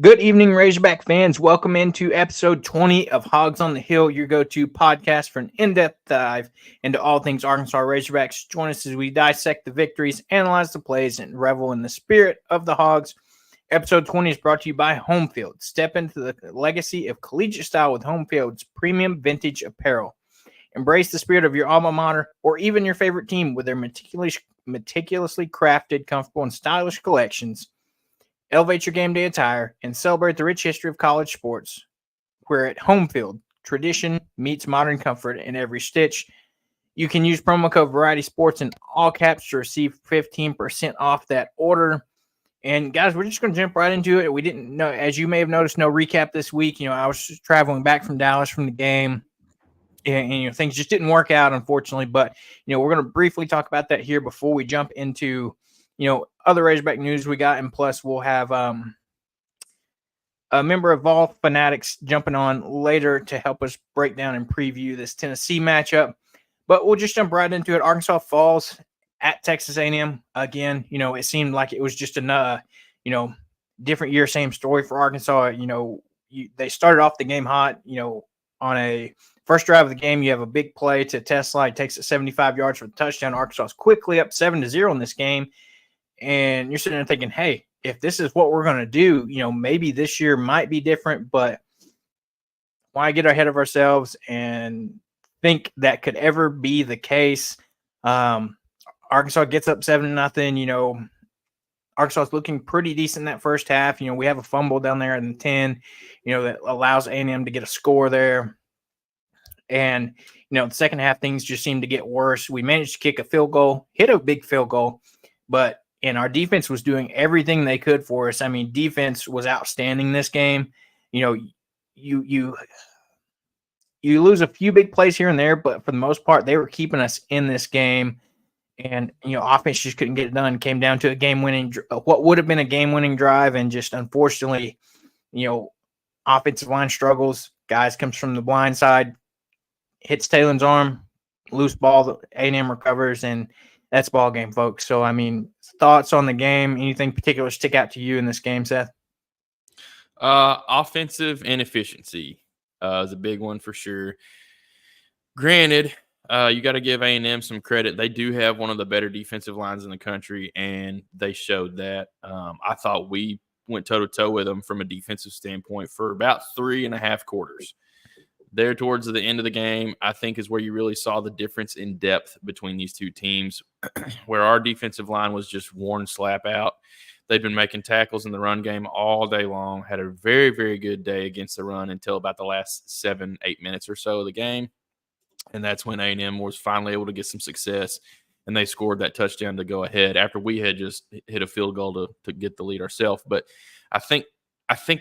Good evening, Razorback fans. Welcome into episode 20 of Hogs on the Hill, your go-to podcast for an in-depth dive into all things Arkansas Razorbacks. Join us as we dissect the victories, analyze the plays, and revel in the spirit of the Hogs. Episode 20 is brought to you by Homefield. Step into the legacy of collegiate style with Homefield's premium vintage apparel. Embrace the spirit of your alma mater or even your favorite team with their meticulously crafted, comfortable, and stylish collections. Elevate your game day attire and celebrate the rich history of college sports. Where at Homefield, tradition meets modern comfort in every stitch. You can use promo code Variety Sports in all caps to receive 15% off that order. And guys, we're just going to jump right into it. We didn't know, as you may have noticed, no recap this week. I was just traveling back from Dallas from the game, and things just didn't work out, unfortunately. But we're going to briefly talk about that here before we jump into other Razorback news we got, and plus we'll have a member of Vol Fanatics jumping on later to help us break down and preview this Tennessee matchup. But we'll just jump right into it. Arkansas falls at Texas A&M again. It seemed like it was just another, different year, same story for Arkansas. They started off the game hot. On a first drive of the game, you have a big play to Tesla. He takes it 75 yards for the touchdown. Arkansas is quickly up 7-0 in this game. And you're sitting there thinking, hey, if this is what we're going to do, maybe this year might be different, but why get ahead of ourselves and think that could ever be the case? Arkansas gets up 7-0. Arkansas is looking pretty decent in that first half. We have a fumble down there in the 10, that allows A&M to get a score there. And, the second half, things just seem to get worse. We managed to kick a field goal, hit a big field goal, and our defense was doing everything they could for us. I mean, defense was outstanding this game. You lose a few big plays here and there, but for the most part, they were keeping us in this game. And, offense just couldn't get it done. Came down to what would have been a game-winning drive, and just unfortunately, offensive line struggles. Guys comes from the blind side, hits Taylor's arm, loose ball, A&M recovers, and that's ball game, folks. So, thoughts on the game? Anything particular stick out to you in this game, Seth? Offensive inefficiency is a big one for sure. Granted, you got to give A&M some credit. They do have one of the better defensive lines in the country, and they showed that. I thought we went toe-to-toe with them from a defensive standpoint for about 3.5 quarters. There towards the end of the game, I think, is where you really saw the difference in depth between these two teams, where our defensive line was just worn slap out. They'd been making tackles in the run game all day long, had a very, very good day against the run until about the last 7-8 minutes or so of the game. And that's when A&M was finally able to get some success, and they scored that touchdown to go ahead after we had just hit a field goal to get the lead ourselves. But I think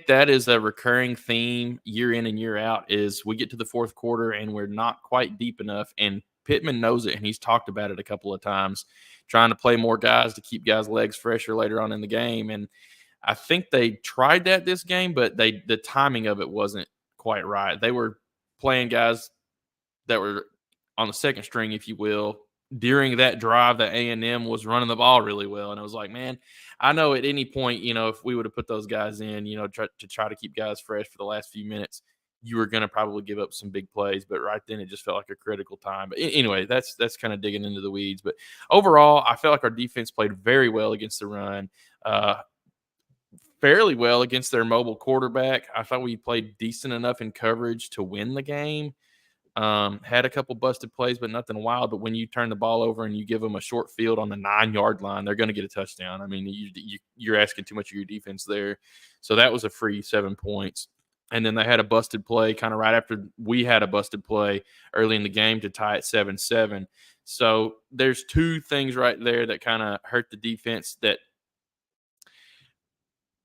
that is a recurring theme year in and year out, is we get to the fourth quarter and we're not quite deep enough. And Pittman knows it, and he's talked about it a couple of times, trying to play more guys to keep guys' legs fresher later on in the game. And I think they tried that this game, but the timing of it wasn't quite right. They were playing guys that were on the second string, if you will, during that drive that A&M was running the ball really well. And I was like, man, I know at any point, if we would have put those guys in, to try to keep guys fresh for the last few minutes, you were going to probably give up some big plays. But right then it just felt like a critical time. But anyway, that's kind of digging into the weeds. But overall, I felt like our defense played very well against the run, fairly well against their mobile quarterback. I thought we played decent enough in coverage to win the game. Had a couple busted plays, but nothing wild. But when you turn the ball over and you give them a short field on the 9-yard line, they're going to get a touchdown. You're asking too much of your defense there. So that was a free 7 points. And then they had a busted play kind of right after we had a busted play early in the game to tie it 7-7. So there's two things right there that kind of hurt the defense. That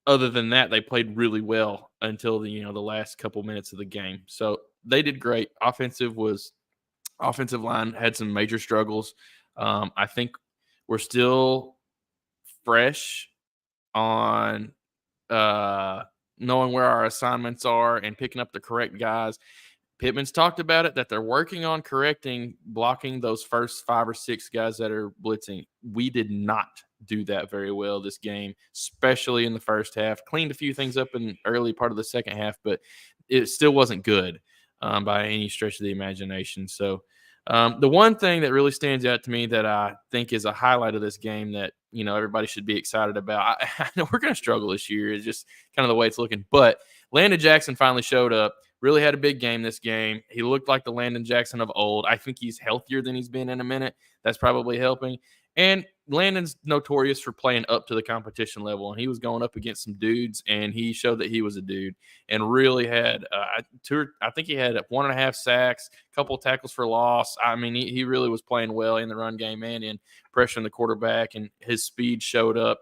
other than that, they played really well until the last couple minutes of the game. So they did great. Offensive line had some major struggles. I think we're still fresh on knowing where our assignments are and picking up the correct guys. Pittman's talked about it, that they're working on blocking those first 5 or 6 guys that are blitzing. We did not do that very well this game, especially in the first half. Cleaned a few things up in the early part of the second half, but it still wasn't good by any stretch of the imagination. So the one thing that really stands out to me that I think is a highlight of this game that, everybody should be excited about. I know we're going to struggle this year. It's just kind of the way it's looking. But Landon Jackson finally showed up, really had a big game this game. He looked like the Landon Jackson of old. I think he's healthier than he's been in a minute. That's probably helping. And Landon's notorious for playing up to the competition level, and he was going up against some dudes, and he showed that he was a dude and really had I think he had 1.5 sacks, a couple of tackles for loss. I mean, he really was playing well in the run game and in pressuring the quarterback, and his speed showed up.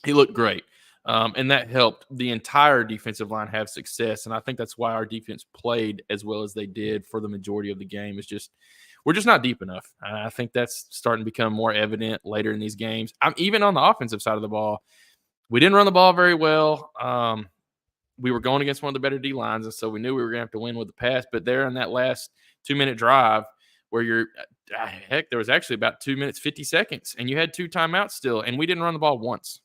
He looked great. And that helped the entire defensive line have success. And I think that's why our defense played as well as they did for the majority of the game. We're just not deep enough. I think that's starting to become more evident later in these games. Even on the offensive side of the ball, we didn't run the ball very well. We were going against one of the better D lines, and so we knew we were going to have to win with the pass. But there in that last 2-minute drive where there was actually about 2 minutes, 50 seconds, and you had 2 timeouts still, and we didn't run the ball once.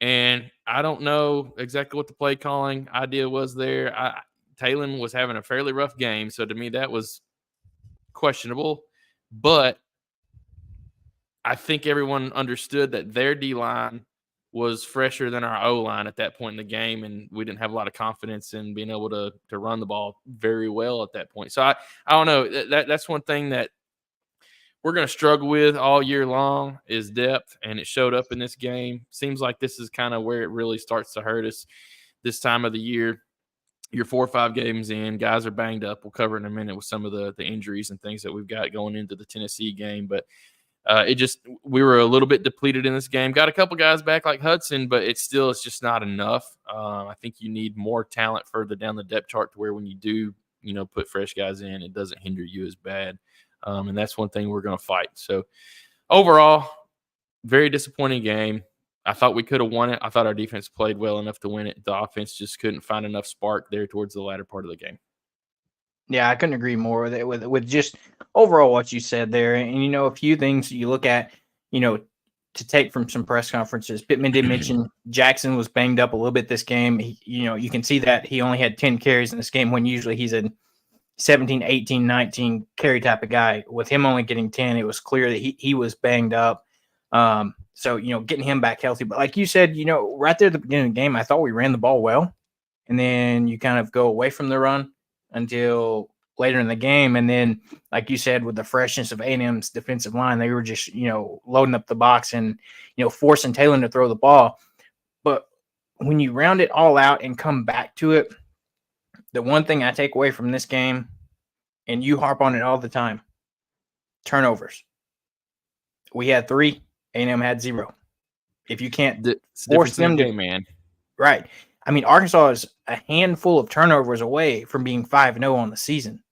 And I don't know exactly what the play calling idea was there. Talon was having a fairly rough game, so to me that was questionable. But I think everyone understood that their D-line was fresher than our O-line at that point in the game, and we didn't have a lot of confidence in being able to run the ball very well at that point. So I don't know. That's one thing that we're going to struggle with all year long is depth, and it showed up in this game. Seems like this is kind of where it really starts to hurt us this time of the year. You're 4 or 5 games in, guys are banged up. We'll cover in a minute with some of the injuries and things that we've got going into the Tennessee game. But we were a little bit depleted in this game. Got a couple guys back like Hudson, but it's just not enough. I think you need more talent further down the depth chart to where when you do, put fresh guys in, it doesn't hinder you as bad. And that's one thing we're going to fight. So overall, very disappointing game. I thought we could have won it. I thought our defense played well enough to win it. The offense just couldn't find enough spark there towards the latter part of the game. Yeah, I couldn't agree more with it. With just overall what you said there, and a few things you look at, to take from some press conferences. Pittman did mention Jackson was banged up a little bit this game. You can see that he only had 10 carries in this game when usually he's a 17, 18, 19 carry type of guy. With him only getting 10, it was clear that he was banged up. So, getting him back healthy. But like you said, right there at the beginning of the game, I thought we ran the ball well. And then you kind of go away from the run until later in the game. And then, like you said, with the freshness of A&M's defensive line, they were just, loading up the box and, forcing Talon to throw the ball. But when you round it all out and come back to it, the one thing I take away from this game, and you harp on it all the time, turnovers. We had 3, A&M had 0. If you can't force them to, man. Right. I mean, Arkansas is a handful of turnovers away from being 5-0 on the season.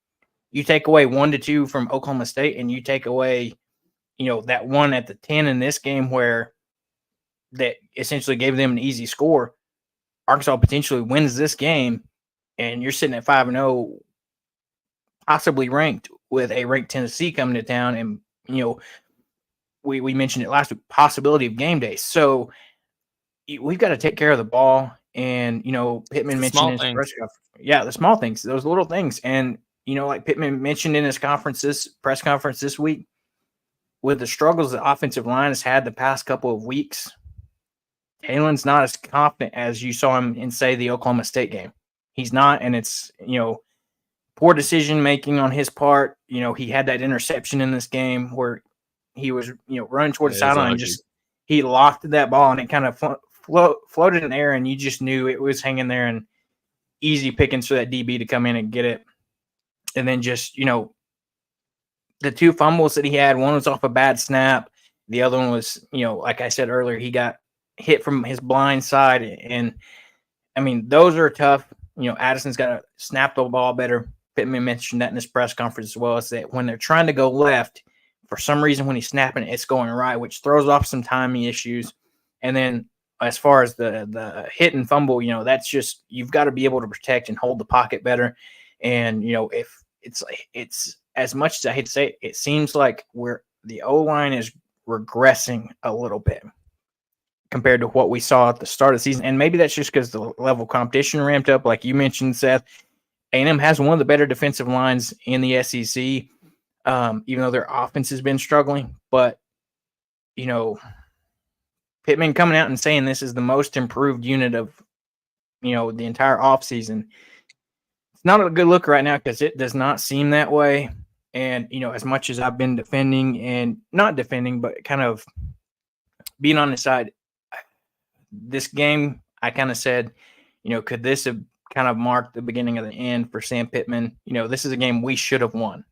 You take away 1 to 2 from Oklahoma State, and you take away, that one at the 10 in this game where that essentially gave them an easy score. Arkansas potentially wins this game, and you're sitting at 5-0, possibly ranked, with a ranked Tennessee coming to town. And, we mentioned it last week, possibility of game day. So we've got to take care of the ball. And, Pittman mentioned in his press conference. Yeah, the small things, those little things. And, like Pittman mentioned in his press conference this week, with the struggles the offensive line has had the past couple of weeks, Talon's not as confident as you saw him in, say, the Oklahoma State game. He's not, and it's, poor decision-making on his part. He had that interception in this game where he was, running toward the sideline, and he locked that ball, and it kind of floated in the air, and you just knew it was hanging there and easy pickings for that DB to come in and get it. And then just, the 2 fumbles that he had, one was off a bad snap. The other one was, like I said earlier, he got hit from his blind side. And, I mean, those are tough. Addison's got to snap the ball better. Pittman mentioned that in his press conference as well, is that when they're trying to go left, for some reason when he's snapping, it's going right, which throws off some timing issues. And then as far as the hit and fumble, that's just, you've got to be able to protect and hold the pocket better. And, if it's as much as I hate to say it, it seems like where the O-line is regressing a little bit compared to what we saw at the start of the season. And maybe that's just because the level of competition ramped up. Like you mentioned, Seth, A&M has one of the better defensive lines in the SEC, even though their offense has been struggling. But, Pittman coming out and saying this is the most improved unit of, the entire offseason. It's not a good look right now because it does not seem that way. And, as much as I've been defending and not defending, but kind of being on the side, this game, I kind of said, could this have kind of marked the beginning of the end for Sam Pittman? This is a game we should have won.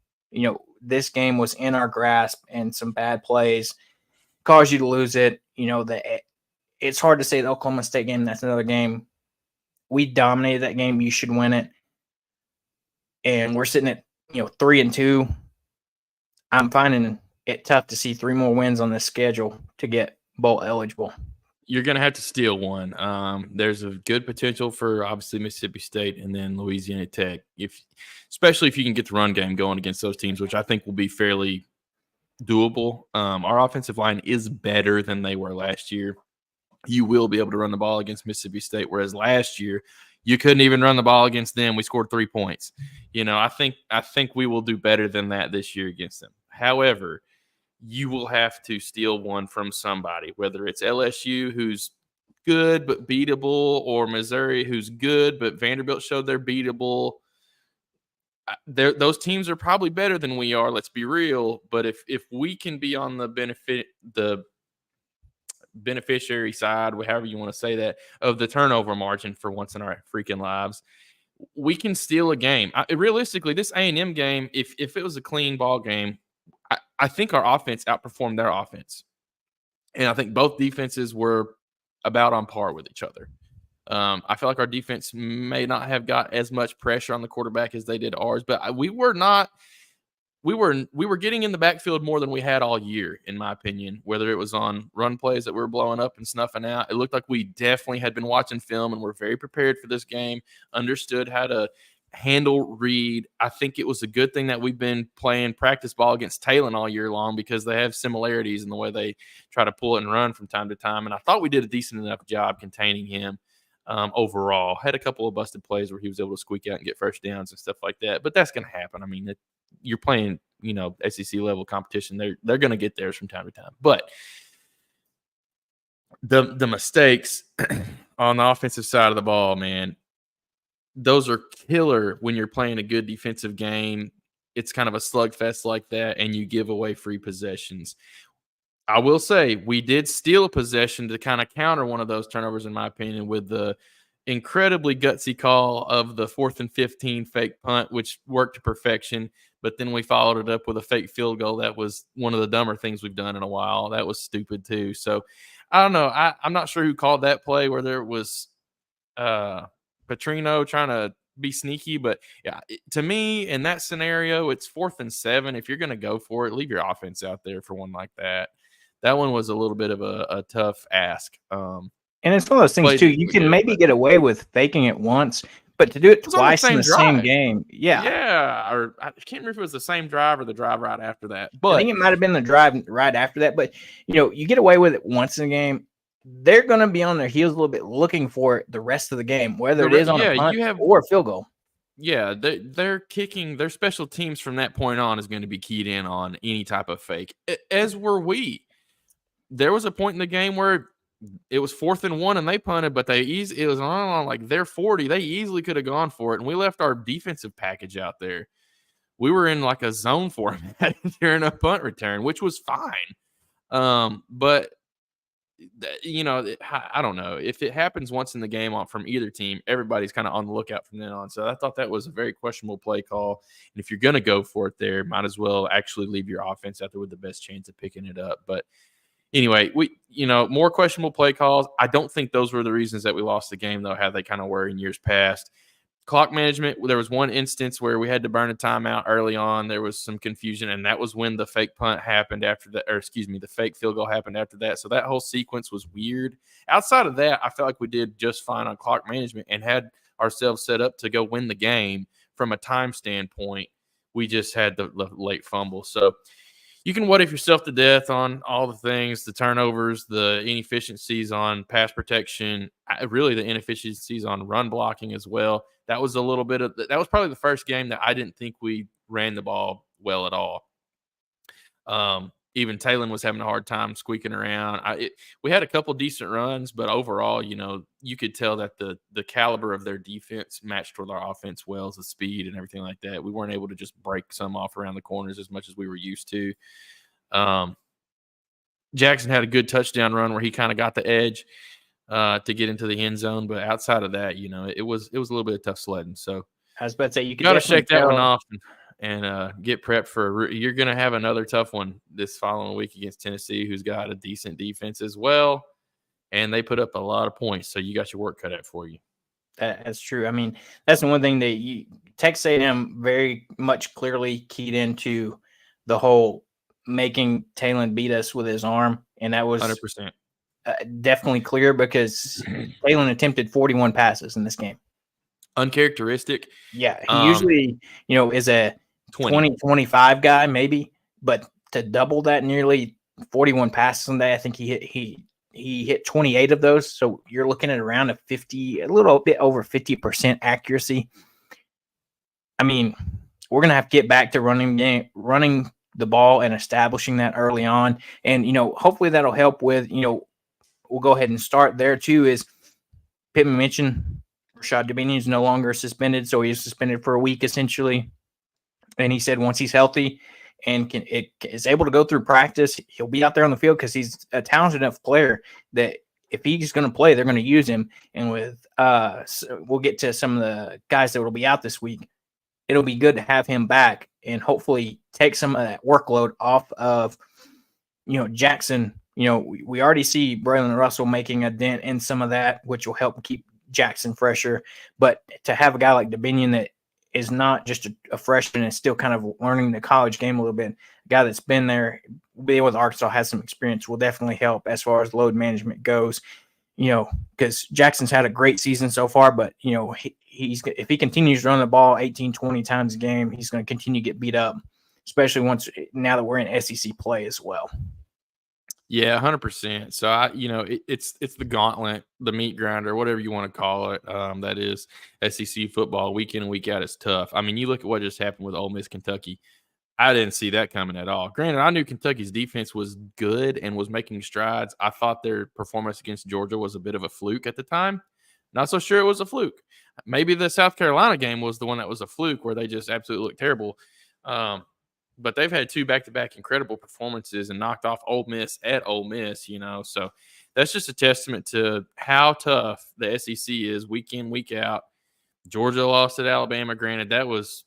This game was in our grasp and some bad plays caused you to lose it. It's hard to say the Oklahoma State game. That's another game. We dominated that game. You should win it. And we're sitting at, 3-2. I'm finding it tough to see 3 more wins on this schedule to get bowl eligible. You're going to have to steal one. There's a good potential for obviously Mississippi State and then Louisiana Tech, especially if you can get the run game going against those teams, which I think will be fairly doable. Our offensive line is better than they were last year. You will be able to run the ball against Mississippi State, whereas last year you couldn't even run the ball against them. We scored 3 points. I think we will do better than that this year against them. However, you will have to steal one from somebody, whether it's LSU, who's good but beatable, or Missouri, who's good but Vanderbilt showed they're beatable. Those teams are probably better than we are, let's be real. But if we can be on the beneficiary side, however you want to say that, of the turnover margin for once in our freaking lives, we can steal a game. Realistically, this A&M game, if it was a clean ball game, I think our offense outperformed their offense. And I think both defenses were about on par with each other. I feel like our defense may not have got as much pressure on the quarterback as they did ours, but we were getting in the backfield more than we had all year, in my opinion, whether it was on run plays that we were blowing up and snuffing out. It looked like we definitely had been watching film and were very prepared for this game, understood how to handle read. I think it was a good thing that we've been playing practice ball against Talon all year long because they have similarities in the way they try to pull it and run from time to time. And I thought we did a decent enough job containing him overall. Had a couple of busted plays where he was able to squeak out and get first downs and stuff like that. But that's going to happen. I mean, you're playing, SEC level competition. They're going to get theirs from time to time. But the mistakes on the offensive side of the ball, man, those are killer when you're playing a good defensive game. It's kind of a slugfest like that, and you give away free possessions. I will say we did steal a possession to kind of counter one of those turnovers, in my opinion, with the incredibly gutsy call of the 4th and 15 fake punt, which worked to perfection. But then we followed it up with a fake field goal. That was one of the dumber things we've done in a while. That was stupid too. So I don't know. I'm not sure who called that play, whether it was Petrino trying to be sneaky, but yeah, to me in that scenario, it's 4th and 7. If you're going to go for it, leave your offense out there for one like that. That one was a little bit of a tough ask. And it's one of those things too. You can maybe get away with faking it once, but to do it twice in the same game, yeah. Or I can't remember if it was the same drive or the drive right after that. But I think it might have been the drive right after that. But you get away with it once in a game. They're going to be on their heels a little bit, looking for it the rest of the game, whether it is on a punt or a field goal. Yeah, they're kicking. Their special teams from that point on is going to be keyed in on any type of fake, as were we. There was a point in the game where it was 4th and 1 and they punted, but it was on like their 40. They easily could have gone for it, and we left our defensive package out there. We were in like a zone format during a punt return, which was fine. But I don't know. If it happens once in the game from either team, everybody's kind of on the lookout from then on. So I thought that was a very questionable play call. And if you're going to go for it there, might as well actually leave your offense out there with the best chance of picking it up. But anyway, more questionable play calls. I don't think those were the reasons that we lost the game, though, how they kind of were in years past. Clock management, there was one instance where we had to burn a timeout early on. There was some confusion, and that was when the fake punt happened after that, the fake field goal happened after that. So that whole sequence was weird. Outside of that, I felt like we did just fine on clock management and had ourselves set up to go win the game from a time standpoint. We just had the late fumble. So you can what if yourself to death on all the things, the turnovers, the inefficiencies on pass protection, really the inefficiencies on run blocking as well. That was a little bit of that was probably the first game that I didn't think we ran the ball well at all. Even Talon was having a hard time squeaking around. We had a couple decent runs, but overall, you could tell that the caliber of their defense matched with our offense well, as the speed and everything like that. We weren't able to just break some off around the corners as much as we were used to. Jackson had a good touchdown run where he kind of got the edge to get into the end zone, but outside of that, it was a little bit of tough sledding. So I was about to say you got to shake that one off and get prepped for you're going to have another tough one this following week against Tennessee, who's got a decent defense as well, and they put up a lot of points. So you got your work cut out for you. That's true. I mean, that's the one thing that Texas A&M very much clearly keyed into the whole making Talon beat us with his arm, and that was 100%. Definitely clear because Talon attempted 41 passes in this game. Uncharacteristic. Yeah, he usually, is a 20-25 guy maybe, but to double that, nearly 41 passes on that, I think he hit 28 of those. So you're looking at around a little bit over 50% accuracy. I mean, we're gonna have to get back to running the ball and establishing that early on, and hopefully that'll help with we'll go ahead and start there too. Is Pittman mentioned Rashad Dominion is no longer suspended, so he's suspended for a week essentially. And he said once he's healthy and is able to go through practice, he'll be out there on the field because he's a talented enough player that if he's going to play, they're going to use him. And with we'll get to some of the guys that will be out this week. It'll be good to have him back and hopefully take some of that workload off of Jackson. We already see Braylon Russell making a dent in some of that, which will help keep Jackson fresher. But to have a guy like Dominion that is not just a freshman and still kind of learning the college game a little bit, a guy that's been there, being with Arkansas, has some experience, will definitely help as far as load management goes. Because Jackson's had a great season so far, but he's if he continues to run the ball 18, 20 times a game, he's going to continue to get beat up, especially now that we're in SEC play as well. Yeah, 100%. So it's the gauntlet, the meat grinder, whatever you want to call it. That is SEC football week in and week out. It's tough. I mean, you look at what just happened with Ole Miss, Kentucky. I didn't see that coming at all. Granted, I knew Kentucky's defense was good and was making strides. I thought their performance against Georgia was a bit of a fluke at the time. Not so sure it was a fluke. Maybe the South Carolina game was the one that was a fluke where they just absolutely looked terrible. But they've had two back-to-back incredible performances and knocked off Ole Miss at Ole Miss, So that's just a testament to how tough the SEC is week in, week out. Georgia lost at Alabama. Granted, that was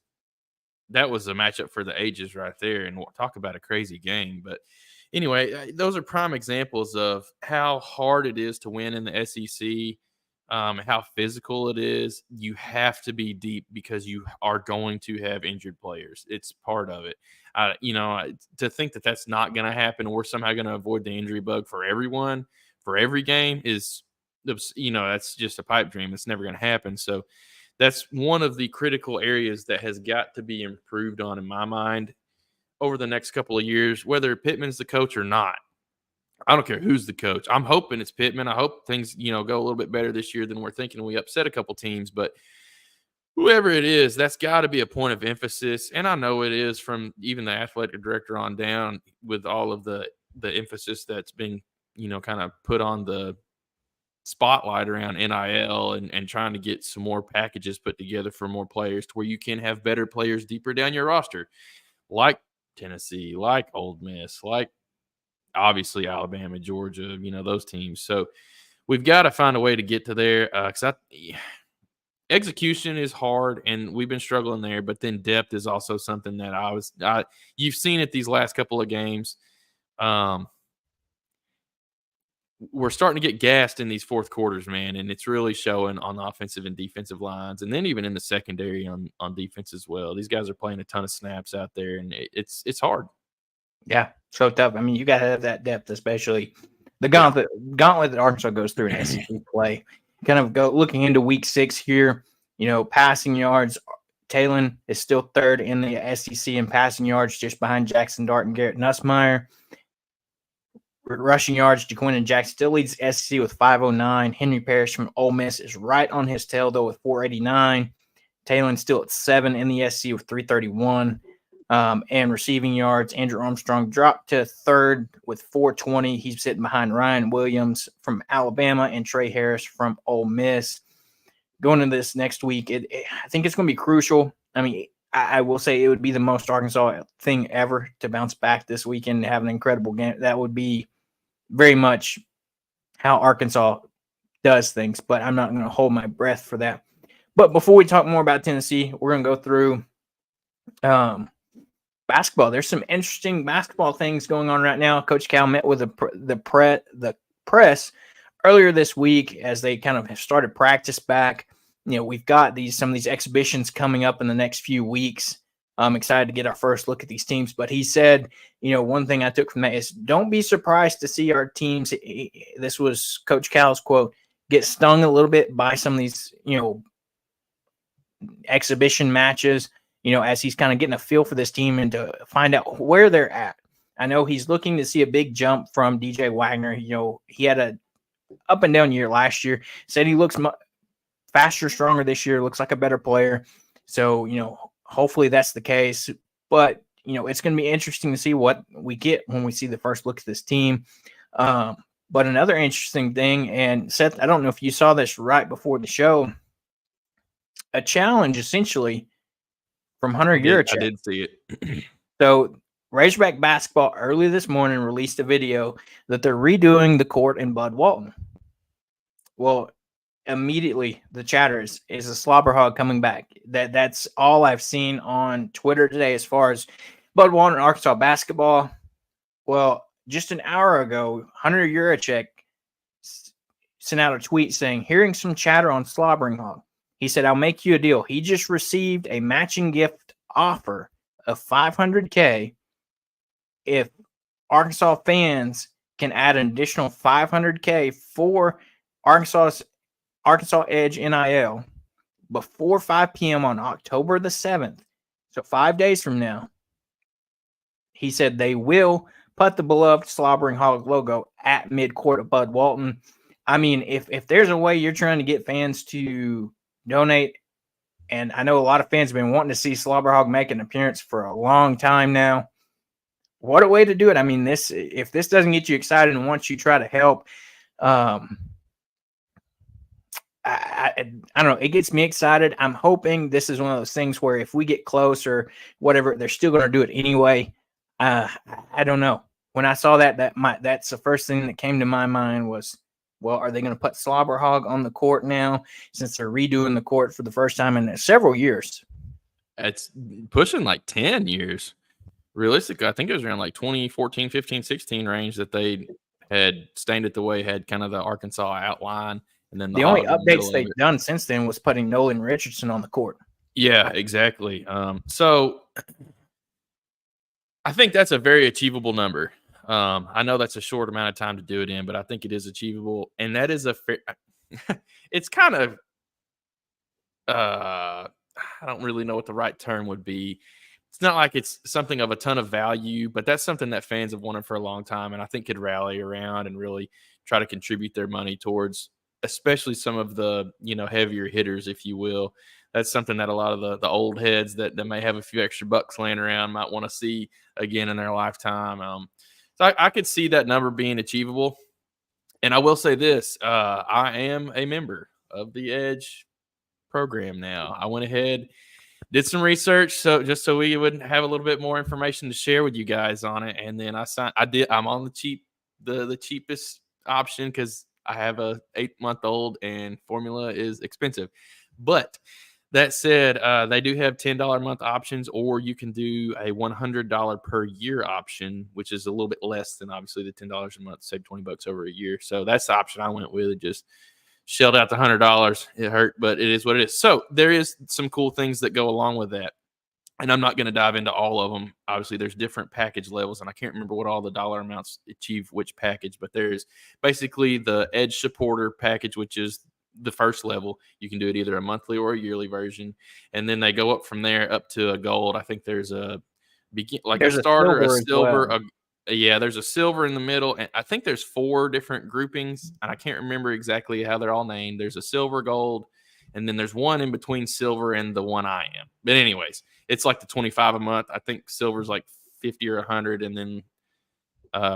a matchup for the ages right there, and we'll talk about a crazy game. But anyway, those are prime examples of how hard it is to win in the SEC, how physical it is. You have to be deep because you are going to have injured players. It's part of it. To think that that's not going to happen, or somehow going to avoid the injury bug for everyone, for every game is, that's just a pipe dream. It's never going to happen. So that's one of the critical areas that has got to be improved on, in my mind, over the next couple of years, whether Pittman's the coach or not. I don't care who's the coach. I'm hoping it's Pittman. I hope things, go a little bit better this year than we're thinking. We upset a couple teams, but whoever it is, that's got to be a point of emphasis. And I know it is from even the athletic director on down, with all of the emphasis that's been, kind of put on the spotlight around NIL and trying to get some more packages put together for more players to where you can have better players deeper down your roster, like Tennessee, like Ole Miss, like obviously Alabama, Georgia, those teams. So we've got to find a way to get to there. Execution is hard, and we've been struggling there. But then depth is also something that you've seen it these last couple of games. We're starting to get gassed in these fourth quarters, man, and it's really showing on the offensive and defensive lines, and then even in the secondary on defense as well. These guys are playing a ton of snaps out there, and it's hard. Yeah, so tough. I mean, you got to have that depth, especially the gauntlet that Arkansas goes through in SEC play. Kind of looking into week 6 here, passing yards. Talon is still third in the SEC in passing yards, just behind Jackson Dart and Garrett Nussmeier. Rushing yards, Jaquindon Jackson still leads SEC with 509. Henry Parrish from Ole Miss is right on his tail, though, with 489. Talon still at 7 in the SEC with 331. And receiving yards, Andrew Armstrong dropped to third with 420. He's sitting behind Ryan Williams from Alabama and Trey Harris from Ole Miss. Going into this next week, I think it's going to be crucial. I mean, I will say it would be the most Arkansas thing ever to bounce back this weekend and have an incredible game. That would be very much how Arkansas does things, but I'm not going to hold my breath for that. But before we talk more about Tennessee, we're going to go through basketball. There's some interesting basketball things going on right now. Coach Cal met with the press earlier this week as they kind of have started practice back. You know, we've got some of these exhibitions coming up in the next few weeks. I'm excited to get our first look at these teams. But he said, you know, one thing I took from that is don't be surprised to see our teams. This was Coach Cal's quote, get stung a little bit by some of these, you know, exhibition matches, you know, as he's kind of getting a feel for this team and to find out where they're at. I know he's looking to see a big jump from DJ Wagner. You know, he had a up and down year last year. Said he looks faster, stronger this year, looks like a better player. So, you know, hopefully that's the case. But, you know, it's going to be interesting to see what we get when we see the first look at this team. But another interesting thing, and Seth, I don't know if you saw this right before the show, a challenge essentially from Hunter Yurachek. I did see it. So Razorback basketball early this morning released a video that they're redoing the court in Bud Walton. Well, immediately the chatter is a slobber hog coming back. That's all I've seen on Twitter today as far as Bud Walton and Arkansas basketball. Well, just an hour ago, Hunter Yurachek sent out a tweet saying, hearing some chatter on slobbering hog. He said, I'll make you a deal. He just received a matching gift offer of $500K if Arkansas fans can add an additional $500K for Arkansas Edge NIL before 5 p.m. on October the 7th. So 5 days from now, he said they will put the beloved Slobbering Hog logo at midcourt of Bud Walton. I mean, if there's a way you're trying to get fans to donate, and I know a lot of fans have been wanting to see Slobber Hog make an appearance for a long time now, what a way to do it. I mean, if this doesn't get you excited and once you try to help, I don't know. It gets me excited. I'm hoping this is one of those things where if we get close or whatever, they're still going to do it anyway. I don't know. When I saw that's the first thing that came to my mind was, well, are they going to put Slobber Hog on the court now since they're redoing the court for the first time in several years? It's pushing like 10 years. Realistically, I think it was around like 2014, 15, 16 range that they had Stained It the Way had kind of the Arkansas outline. And then the only updates they've done since then was putting Nolan Richardson on the court. Yeah, exactly. So I think that's a very achievable number. I know that's a short amount of time to do it in, but I think it is achievable. And that is it's kind of, I don't really know what the right term would be. It's not like it's something of a ton of value, but that's something that fans have wanted for a long time. And I think could rally around and really try to contribute their money towards, especially some of the, you know, heavier hitters, if you will. That's something that a lot of the old heads that may have a few extra bucks laying around might want to see again in their lifetime. So I could see that number being achievable. And I will say this, I am a member of the Edge program now. I went ahead, did some research, so we would have a little bit more information to share with you guys on it. And then I'm on the cheapest option because I have a 8-month-old and formula is expensive. But that said, they do have $10 a month options, or you can do a $100 per year option, which is a little bit less than obviously the $10 a month, save $20 over a year. So that's the option I went with. It just shelled out the $100. It hurt, but it is what it is. So there is some cool things that go along with that. And I'm not going to dive into all of them. Obviously, there's different package levels, and I can't remember what all the dollar amounts achieve which package, but there's basically the Edge supporter package, which is the first level. You can do it either a monthly or a yearly version, and then they go up from there up to a gold. I think there's a There's a starter, a silver as silver, well. yeah, there's a silver in the middle, and I think there's 4 different groupings, and I can't remember exactly how they're all named. There's a silver, gold, and then there's one in between silver and the one I am. But anyways, it's like the 25 a month. I think silver's like 50 or 100, and then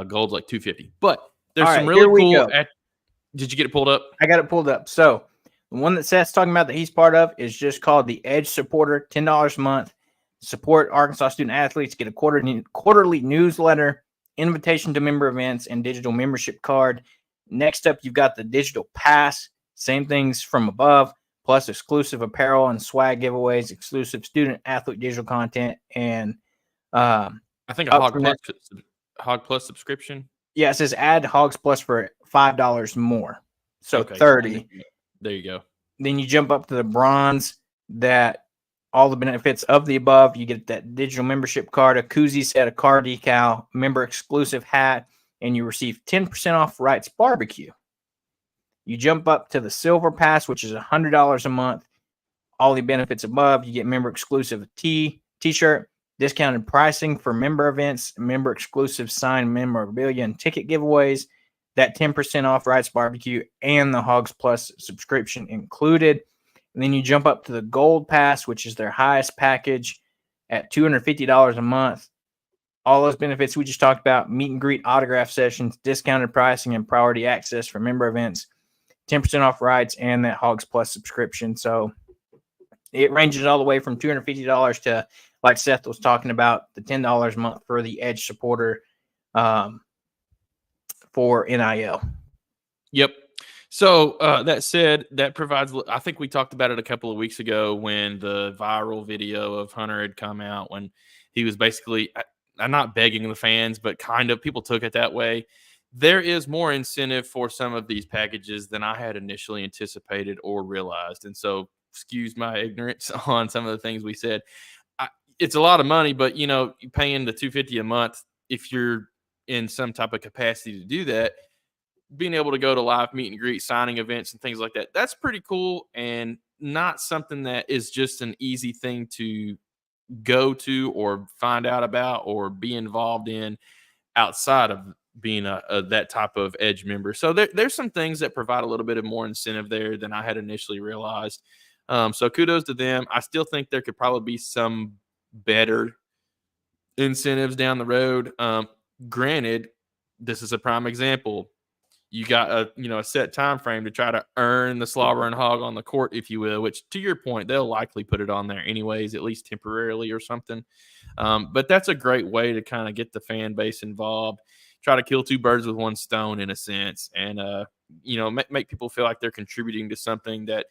gold's like 250. But there's All some right, really here we cool. go. Did you get it pulled up? I got it pulled up. So the one that Seth's talking about that he's part of is just called the Edge Supporter, $10 a month. Support Arkansas student athletes, get a quarterly newsletter, invitation to member events, and digital membership card. Next up, you've got the digital pass. Same things from above, plus exclusive apparel and swag giveaways, exclusive student athlete digital content, and I think a Hog Plus subscription. yeah, it says add Hawgs Plus for $5 more. So Okay, 30. There you go. Then you jump up to the bronze, that all the benefits of the above. You get that digital membership card, a koozie set, a car decal, member exclusive hat, and you receive 10% off Wright's Barbecue. You jump up to the silver pass, which is $100 a month. All the benefits above. You get member exclusive t-shirt, discounted pricing for member events, member exclusive signed memorabilia and ticket giveaways, that 10% off Wright's Barbecue, and the Hawgs Plus subscription included. And then you jump up to the gold pass, which is their highest package at $250 a month. All those benefits we just talked about, meet and greet autograph sessions, discounted pricing, and priority access for member events, 10% off rights, and that Hawgs Plus subscription. So it ranges all the way from $250 to, like Seth was talking about, the $10 a month for the Edge supporter for NIL. Yep. So that said, that provides, I think we talked about it a couple of weeks ago when the viral video of Hunter had come out, when he was basically, I'm not begging the fans, but kind of, people took it that way. There is more incentive for some of these packages than I had initially anticipated or realized. And so, excuse my ignorance on some of the things we said. It's a lot of money, but you know, paying the $250 a month, if you're in some type of capacity to do that, being able to go to live meet and greet, signing events and things like that, that's pretty cool, and not something that is just an easy thing to go to or find out about or be involved in outside of being that type of Edge member. So there's some things that provide a little bit of more incentive there than I had initially realized. So kudos to them. I still think there could probably be some better incentives down the road. Granted, this is a prime example. You got a set time frame to try to earn the slobber and hog on the court, if you will, which, to your point, they'll likely put it on there anyways, at least temporarily or something. But that's a great way to kind of get the fan base involved, try to kill 2 birds with 1 stone in a sense, and make people feel like they're contributing to something that,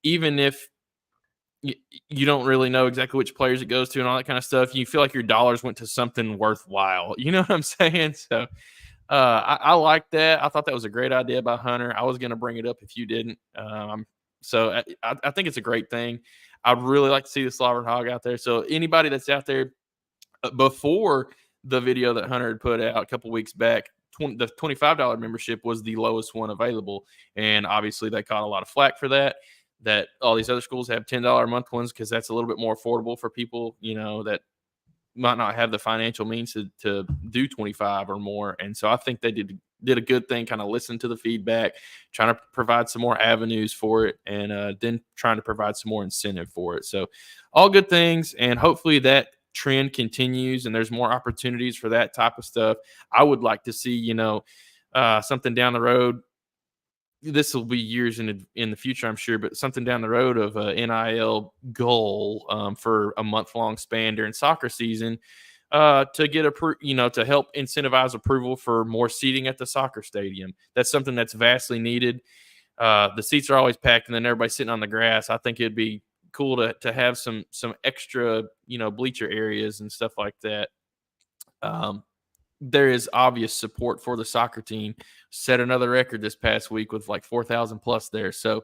even if you don't really know exactly which players it goes to and all that kind of stuff, you feel like your dollars went to something worthwhile. You know what I'm saying? So I like that. I thought that was a great idea by Hunter. I was going to bring it up if you didn't. So I think it's a great thing. I'd really like to see the slobber and hog out there. So anybody that's out there, before the video that Hunter had put out a couple weeks back, the $25 membership was the lowest one available. And obviously they caught a lot of flack for that all these other schools have $10 a month ones, because that's a little bit more affordable for people, that might not have the financial means to do 25 or more. And so I think they did a good thing, kind of listen to the feedback, trying to provide some more avenues for it, and then trying to provide some more incentive for it. So all good things, and hopefully that trend continues and there's more opportunities for that type of stuff. I would like to see, something down the road. This will be years in the future, I'm sure, but something down the road of a NIL goal for a month-long span during soccer season to get to help incentivize approval for more seating at the soccer stadium. That's something that's vastly needed. The seats are always packed, and then everybody's sitting on the grass. I think it'd be cool to have some extra bleacher areas and stuff like that. There is obvious support for the soccer team. Set another record this past week with like 4,000 plus there. So,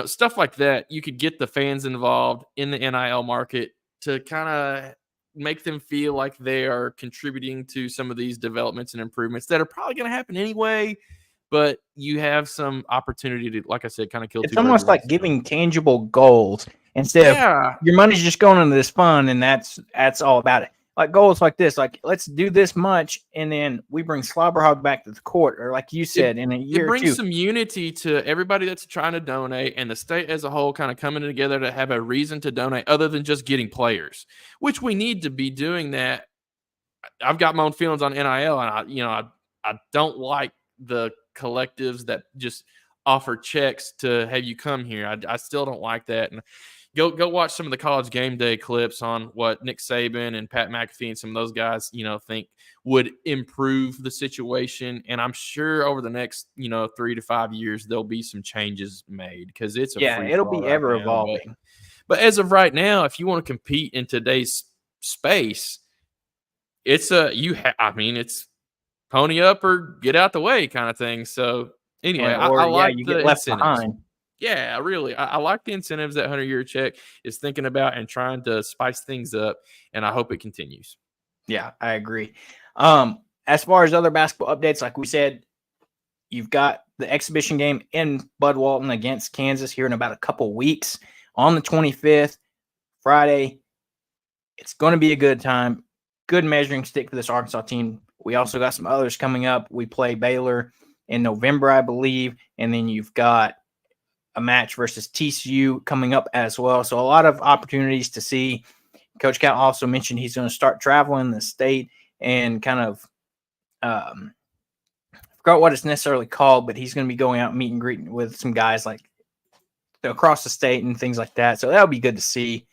stuff like that, you could get the fans involved in the NIL market to kind of make them feel like they are contributing to some of these developments and improvements that are probably going to happen anyway, but you have some opportunity to, like I said, kind of kill It's two birds almost with one like stone. giving tangible goals instead of Yeah. your money's just going into this fund, and that's all about it. Like goals like this, like let's do this much, and then we bring Slobberhog back to the court, or like you said, in a It year or brings two. some unity to everybody that's trying to donate, and the state as a whole kind of coming together to have a reason to donate other than just getting players, which we need to be doing that. I've got my own feelings on NIL, and I don't like the collectives that just offer checks to have you come here. I still don't like that. And go watch some of the college game day clips on what Nick Saban and Pat McAfee and some of those guys, think would improve the situation. And I'm sure over the next, 3 to 5 years, there'll be some changes made because it's a Yeah, free it'll for all be right ever now. evolving. But as of right now, if you want to compete in today's space, it's it's pony up or get out the way kind of thing. So anyway, I like You the get left incentives. behind. Yeah, really. I like the incentives that 100-year check is thinking about and trying to spice things up, and I hope it continues. Yeah, I agree. As far as other basketball updates, like we said, you've got the exhibition game in Bud Walton against Kansas here in about a couple weeks on the 25th, Friday. It's going to be a good time. Good measuring stick for this Arkansas team. We also got some others coming up. We play Baylor in November, I believe, and then you've got a match versus TCU coming up as well. So a lot of opportunities to see. Coach Cal also mentioned he's going to start traveling the state and kind of I forgot what it's necessarily called, but he's going to be going out and meet and greeting with some guys like across the state and things like that. So that'll be good to see.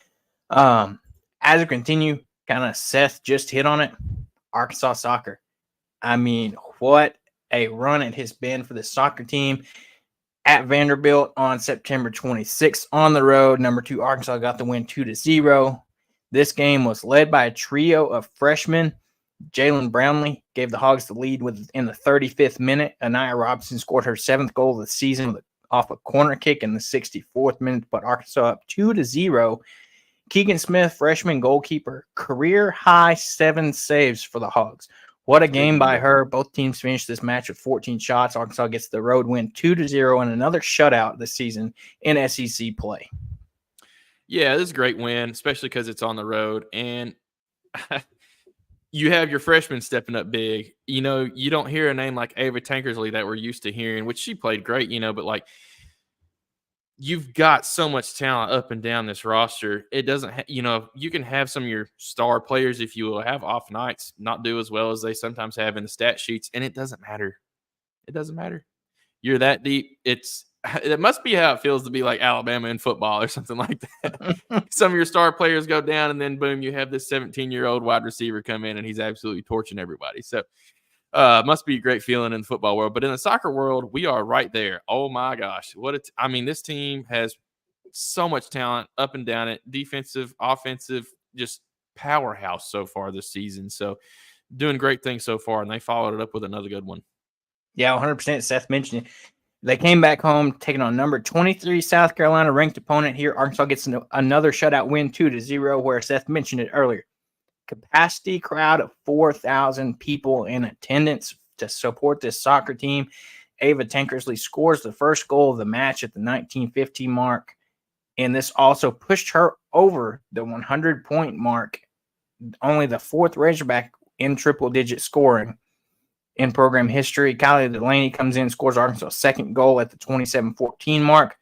As we continue, kind of Seth just hit on it. Arkansas soccer. I mean, what a run it has been for the soccer team at Vanderbilt on September 26th on the road. Number 2 Arkansas got the win 2-0. This game was led by a trio of freshmen. Jalen Brownlee gave the Hawgs the lead in the 35th minute. Anaya Robinson scored her 7th goal of the season off a corner kick in the 64th minute, but Arkansas up 2-0. Keegan Smith, freshman goalkeeper, career high 7 saves for the Hawgs. What a game by her. Both teams finished this match with 14 shots. Arkansas gets the road win 2-0 and another shutout this season in SEC play. Yeah, this is a great win, especially because it's on the road. And you have your freshmen stepping up big. You don't hear a name like Ava Tankersley that we're used to hearing, which she played great, but like you've got so much talent up and down this roster. It doesn't, you can have some of your star players, if you will, have off nights, not do as well as they sometimes have in the stat sheets, and it doesn't matter. It doesn't matter. You're that deep. It must be how it feels to be like Alabama in football or something like that. Some of your star players go down, and then boom, you have this 17-year-old wide receiver come in, and he's absolutely torching everybody. So must be a great feeling in the football world. But in the soccer world, we are right there. Oh, my gosh. This team has so much talent up and down it, defensive, offensive, just powerhouse so far this season. So doing great things so far, and they followed it up with another good one. Yeah, 100%. Seth mentioned it. They came back home, taking on number 23 South Carolina ranked opponent here. Arkansas gets another shutout win 2-0, where Seth mentioned it earlier. Capacity crowd of 4,000 people in attendance to support this soccer team. Ava Tankersley scores the first goal of the match at the 19:15 mark, and this also pushed her over the 100-point mark, only the 4th Razorback in triple-digit scoring in program history. Kylie Delaney comes in, scores Arkansas' 2nd goal at the 27:14 mark.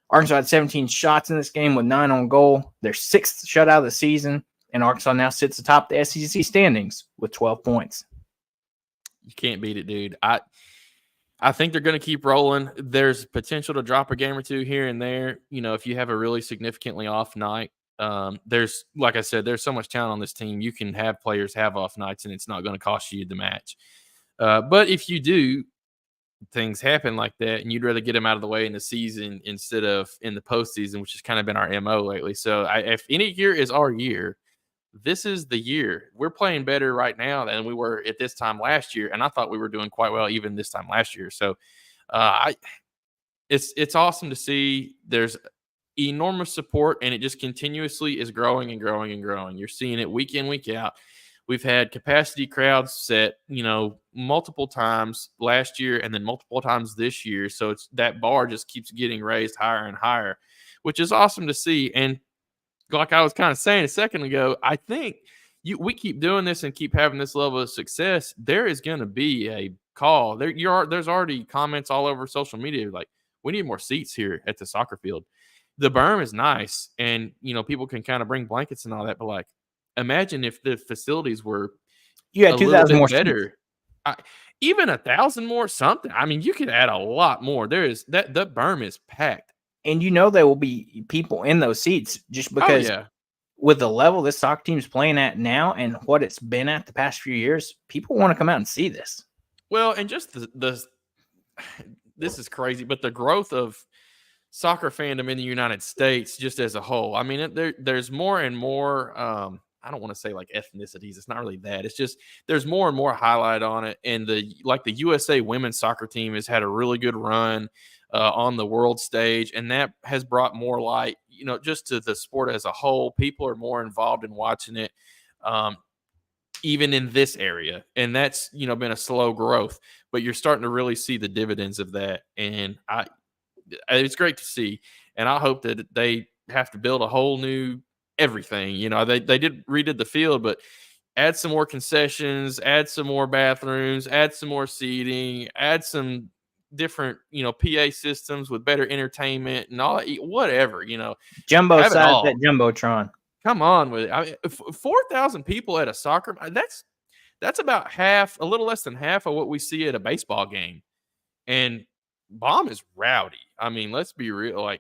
Arkansas had 17 shots in this game with 9 on goal. Their 6th shutout of the season, and Arkansas now sits atop the SEC standings with 12 points. You can't beat it, dude. I think they're going to keep rolling. There's potential to drop a game or two here and there. If you have a really significantly off night, there's, like I said, there's so much talent on this team. You can have players have off nights, and it's not going to cost you the match. But if you do, things happen like that, and you'd rather get them out of the way in the season instead of in the postseason, which has kind of been our MO lately. So if any year is our year, this is the year. We're playing better right now than we were at this time last year, and I thought we were doing quite well even this time last year. So it's awesome to see. There's enormous support, and it just continuously is growing and growing and growing. You're seeing it week in, week out. We've had capacity crowds set, multiple times last year and then multiple times this year. So it's that bar just keeps getting raised higher and higher, which is awesome to see. And like I was kind of saying a second ago, I think we keep doing this and keep having this level of success. There is going to be a call. There's already comments all over social media like, we need more seats here at the soccer field. The berm is nice, and people can kind of bring blankets and all that, but like, imagine if the facilities were You had a 2,000 little more bit better. Even 1,000 more, something. I mean, you could add a lot more. There is that the berm is packed, and there will be people in those seats just because with the level this soccer team's playing at now and what it's been at the past few years, people want to come out and see this. Well, and just the this is crazy, but the growth of soccer fandom in the United States just as a whole. I mean, there's more and more, I don't want to say like ethnicities. It's not really that. It's just there's more and more highlight on it. And the USA women's soccer team has had a really good run on the world stage. And that has brought more light, just to the sport as a whole. People are more involved in watching it, even in this area. And that's, been a slow growth. But you're starting to really see the dividends of that. And it's great to see. And I hope that they have to build a whole new everything. They redid the field, but add some more concessions, add some more bathrooms, add some more seating, add some different, PA systems with better entertainment and all that, whatever, Jumbo size that Jumbotron. Come on with it. I mean, 4,000 people at a soccer, that's about half, a little less than half of what we see at a baseball game. And Bomb is rowdy. I mean, let's be real,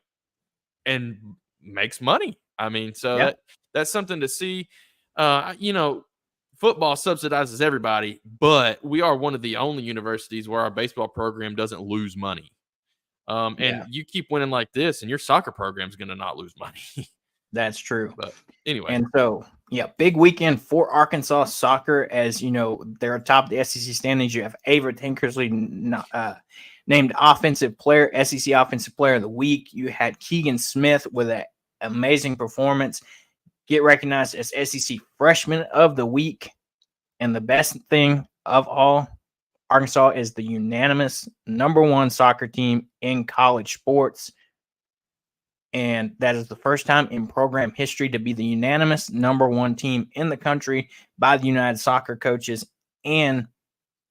and makes money. I mean, so that's something to see. Football subsidizes everybody, but we are one of the only universities where our baseball program doesn't lose money. And you keep winning like this, and your soccer program is going to not lose money. That's true. But anyway. And so, big weekend for Arkansas soccer. As they're atop the SEC standings. You have Ava Tinkersley named SEC Offensive Player of the Week. You had Keegan Smith with an amazing performance get recognized as SEC Freshman of the Week. And the best thing of all, Arkansas is the unanimous #1 soccer team in college sports. And that is the first time in program history to be the unanimous #1 team in the country by the United Soccer Coaches and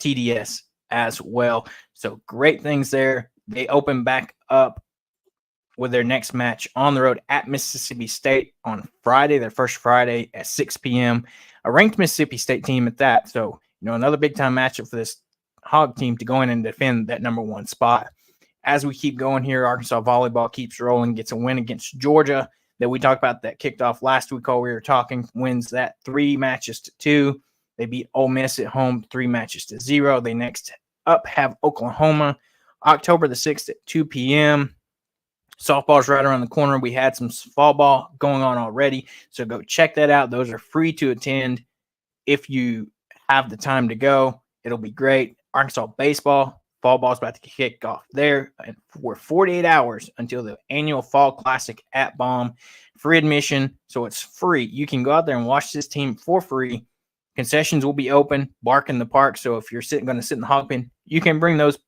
TDS as well. So great things there. They open back up with their next match on the road at Mississippi State on Friday, their first Friday at 6 p.m. A ranked Mississippi State team at that. So, another big-time matchup for this Hog team to go in and defend that #1 spot. As we keep going here, Arkansas volleyball keeps rolling, gets a win against Georgia that we talked about that kicked off last week while we were talking, wins that 3-2. They beat Ole Miss at home 3-0. They next up have Oklahoma, October the 6th at 2 p.m. Softball's right around the corner. We had some fall ball going on already, so go check that out. Those are free to attend if you have the time to go. It'll be great. Arkansas baseball, fall ball's about to kick off there. And we're 48 hours until the annual Fall Classic at Baum. Free admission, so it's free. You can go out there and watch this team for free. Concessions will be open, bark in the park. So if you're going to sit in the hog pen, you can bring those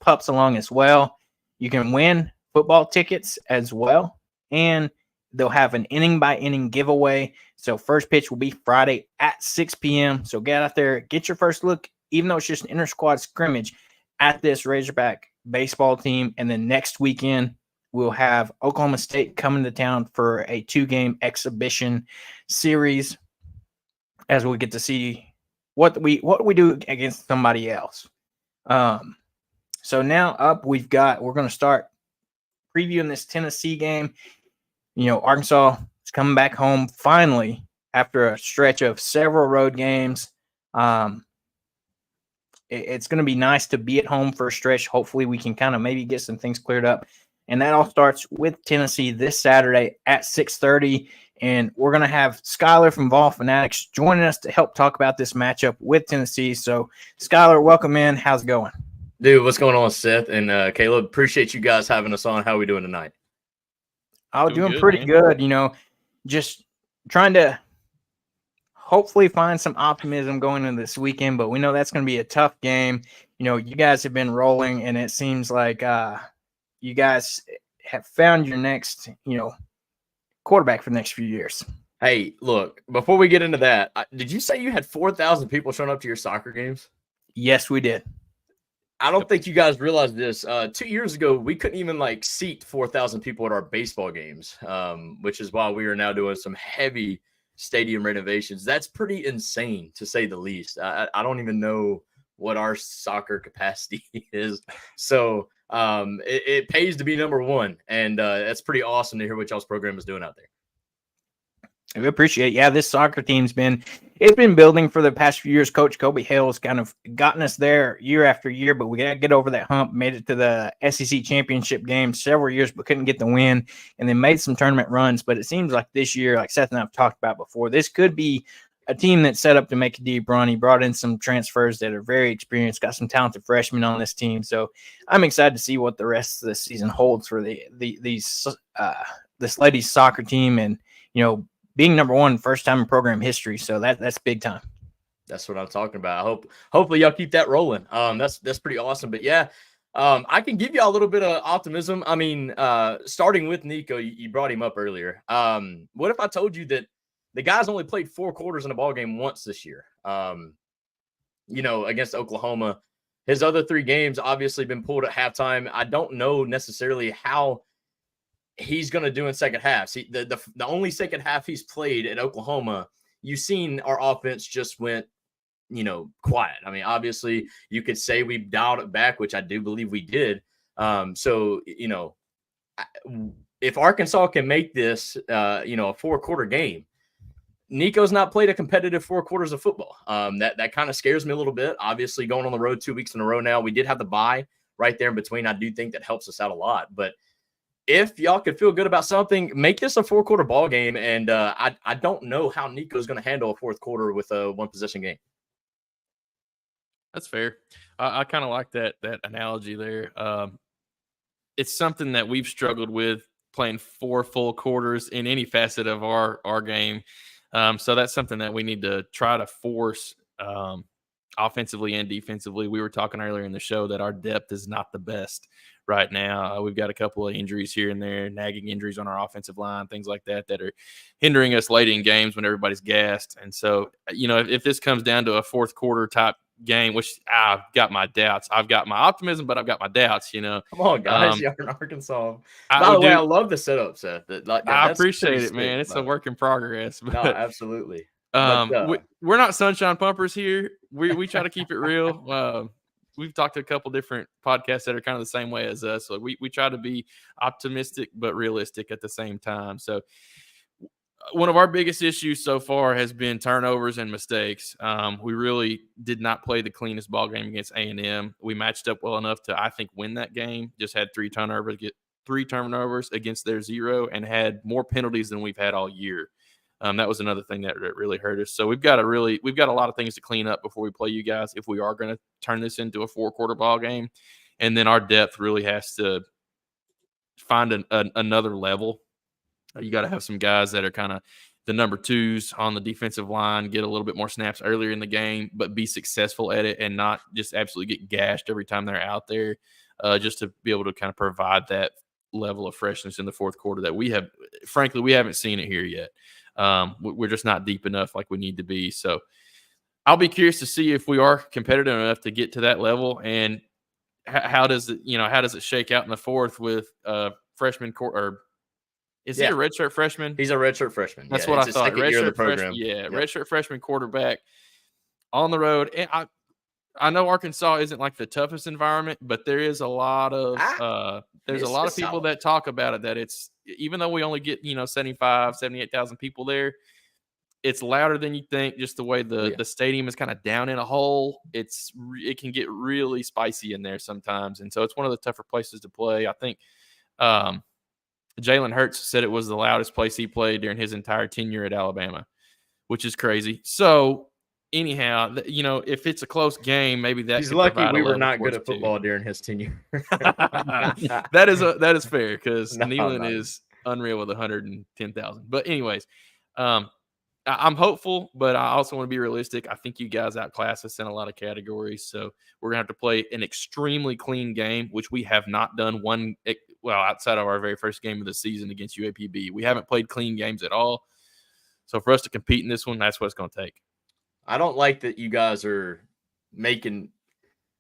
pups along as well. You can win football tickets as well, and they'll have an inning-by-inning giveaway. So first pitch will be Friday at 6 p.m. So get out there, get your first look, even though it's just an inter-squad scrimmage, at this Razorback baseball team. And then next weekend, we'll have Oklahoma State coming to town for a 2-game exhibition series as we get to see what we do against somebody else. So now up, we're going to start previewing this Tennessee game. Arkansas is coming back home finally after a stretch of several road games. It's going to be nice to be at home for a stretch. Hopefully we can kind of maybe get some things cleared up. And that all starts with Tennessee this Saturday at 6:30. And we're going to have Skylar from Vol Fanatics joining us to help talk about this matchup with Tennessee. So, Skylar, welcome in. How's it going? Dude, what's going on, Seth and Caleb? Appreciate you guys having us on. How are we doing tonight? I'm doing pretty good. Just trying to hopefully find some optimism going into this weekend, but we know that's going to be a tough game. You know, you guys have been rolling, and it seems like you guys have found your next, quarterback for the next few years. Hey, look, before we get into that, did you say you had 4,000 people showing up to your soccer games? Yes, we did. I don't think you guys realized this. 2 years ago, we couldn't even seat 4,000 people at our baseball games, which is why we are now doing some heavy stadium renovations. That's pretty insane, to say the least. I don't even know what our soccer capacity is. So it pays to be number one, and that's pretty awesome to hear what y'all's program is doing out there. We appreciate it. Yeah, this soccer team's been building for the past few years. Coach Kobe Hale's kind of gotten us there year after year, but we got to get over that hump. Made it to the SEC championship game several years, but couldn't get the win, and then made some tournament runs. But it seems like this year, like Seth and I've talked about before, this could be a team that's set up to make a deep run. He brought in some transfers that are very experienced, got some talented freshmen on this team. So I'm excited to see what the rest of the season holds for this ladies soccer team, and being number one, first time in program history. So that's big time. That's what I'm talking about. Hopefully y'all keep that rolling. That's pretty awesome. But yeah, I can give you a little bit of optimism. I mean, starting with Nico, you brought him up earlier. What if I told you that the guy's only played 4 quarters in a ball game once this year? Against Oklahoma. His other 3 games obviously been pulled at halftime. I don't know necessarily how he's going to do in second half. See, the only second half he's played at Oklahoma, you've seen our offense just went, quiet. I mean, obviously you could say we dialed it back, which I do believe we did. So, if Arkansas can make this, a 4-quarter game, Nico's not played a competitive 4 quarters of football. That kind of scares me a little bit. Obviously going on the road 2 weeks in a row now, we did have the bye right there in between. I do think that helps us out a lot, but if y'all could feel good about something, make this a 4-quarter ball game. And I don't know how Nico's going to handle a 4th quarter with a 1-possession game. That's fair. I kind of like that analogy there. It's something that we've struggled with, playing 4 full quarters in any facet of our game. So that's something that we need to try to force offensively and defensively. We were talking earlier in the show that our depth is not the best right now. We've got a couple of injuries here and there, nagging injuries on our offensive line, things like that are hindering us late in games when everybody's gassed. And so, if this comes down to a 4th quarter type game, which I've got my doubts. I've got my optimism, but I've got my doubts, Come on, guys. You're in Arkansas. By the way, I love the setup, Seth. I appreciate it, man. It's a work in progress. But, no, absolutely. We're not sunshine pumpers here. We try to keep it real. We've talked to a couple different podcasts that are kind of the same way as us. So we try to be optimistic but realistic at the same time. So one of our biggest issues so far has been turnovers and mistakes. We really did not play the cleanest ball game against A&M. We matched up well enough to, I think, win that game. Just had 3 turnovers against their 0, and had more penalties than we've had all year. That was another thing that really hurt us. So we've got a lot of things to clean up before we play you guys if we are going to turn this into a 4-quarter ball game. And then our depth really has to find another level. You got to have some guys that are kind of the number 2s on the defensive line, get a little bit more snaps earlier in the game, but be successful at it and not just absolutely get gashed every time they're out there, just to be able to kind of provide that level of freshness in the 4th quarter that we haven't seen it here yet. We're just not deep enough like we need to be. So I'll be curious to see if we are competitive enough to get to that level, and how does it shake out in the 4th with freshman is he a redshirt freshman? He's a redshirt freshman. That's what I thought. Redshirt year of the program. Redshirt freshman quarterback on the road. And I know Arkansas isn't like the toughest environment, but there is a lot of people solid. that talk about it, that it's, even though we only get 78,000 people there, it's louder than you think. Just the way the stadium is kind of down in a hole, it can get really spicy in there sometimes, and so it's one of the tougher places to play. I think Jalen Hurts said it was the loudest place he played during his entire tenure at Alabama, which is crazy. So anyhow, if it's a close game, maybe that he's lucky we were not good at football during his tenure. That is fair, because Neyland is unreal with 110,000. But anyways, I'm hopeful, but I also want to be realistic. I think you guys outclass us in a lot of categories, so we're gonna have to play an extremely clean game, which we have not done outside of our very first game of the season against UAPB. We haven't played clean games at all. So for us to compete in this one, that's what it's going to take. I don't like that you guys are making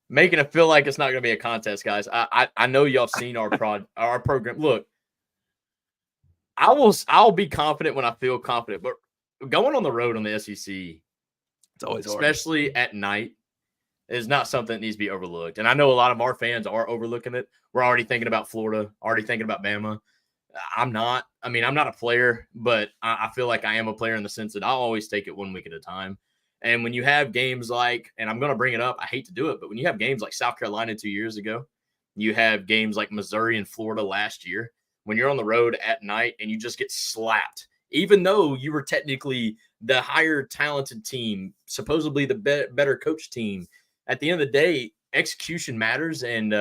it feel like it's not going to be a contest, guys. I know y'all seen our program. Look, I'll be confident when I feel confident, but going on the road on the SEC, it's always especially hard. at night, is not something that needs to be overlooked. And I know a lot of our fans are overlooking it. We're already thinking about Florida, already thinking about Bama. I'm not. I mean, I'm not a player, but I feel like I am a player in the sense that I'll always take it 1 week at a time. And when you have games like, and I'm going to bring it up, I hate to do it, but when you have games like South Carolina 2 years ago, you have games like Missouri and Florida last year, when you're on the road at night and you just get slapped, even though you were technically the higher talented team, supposedly the better coach team, at the end of the day, execution matters. And,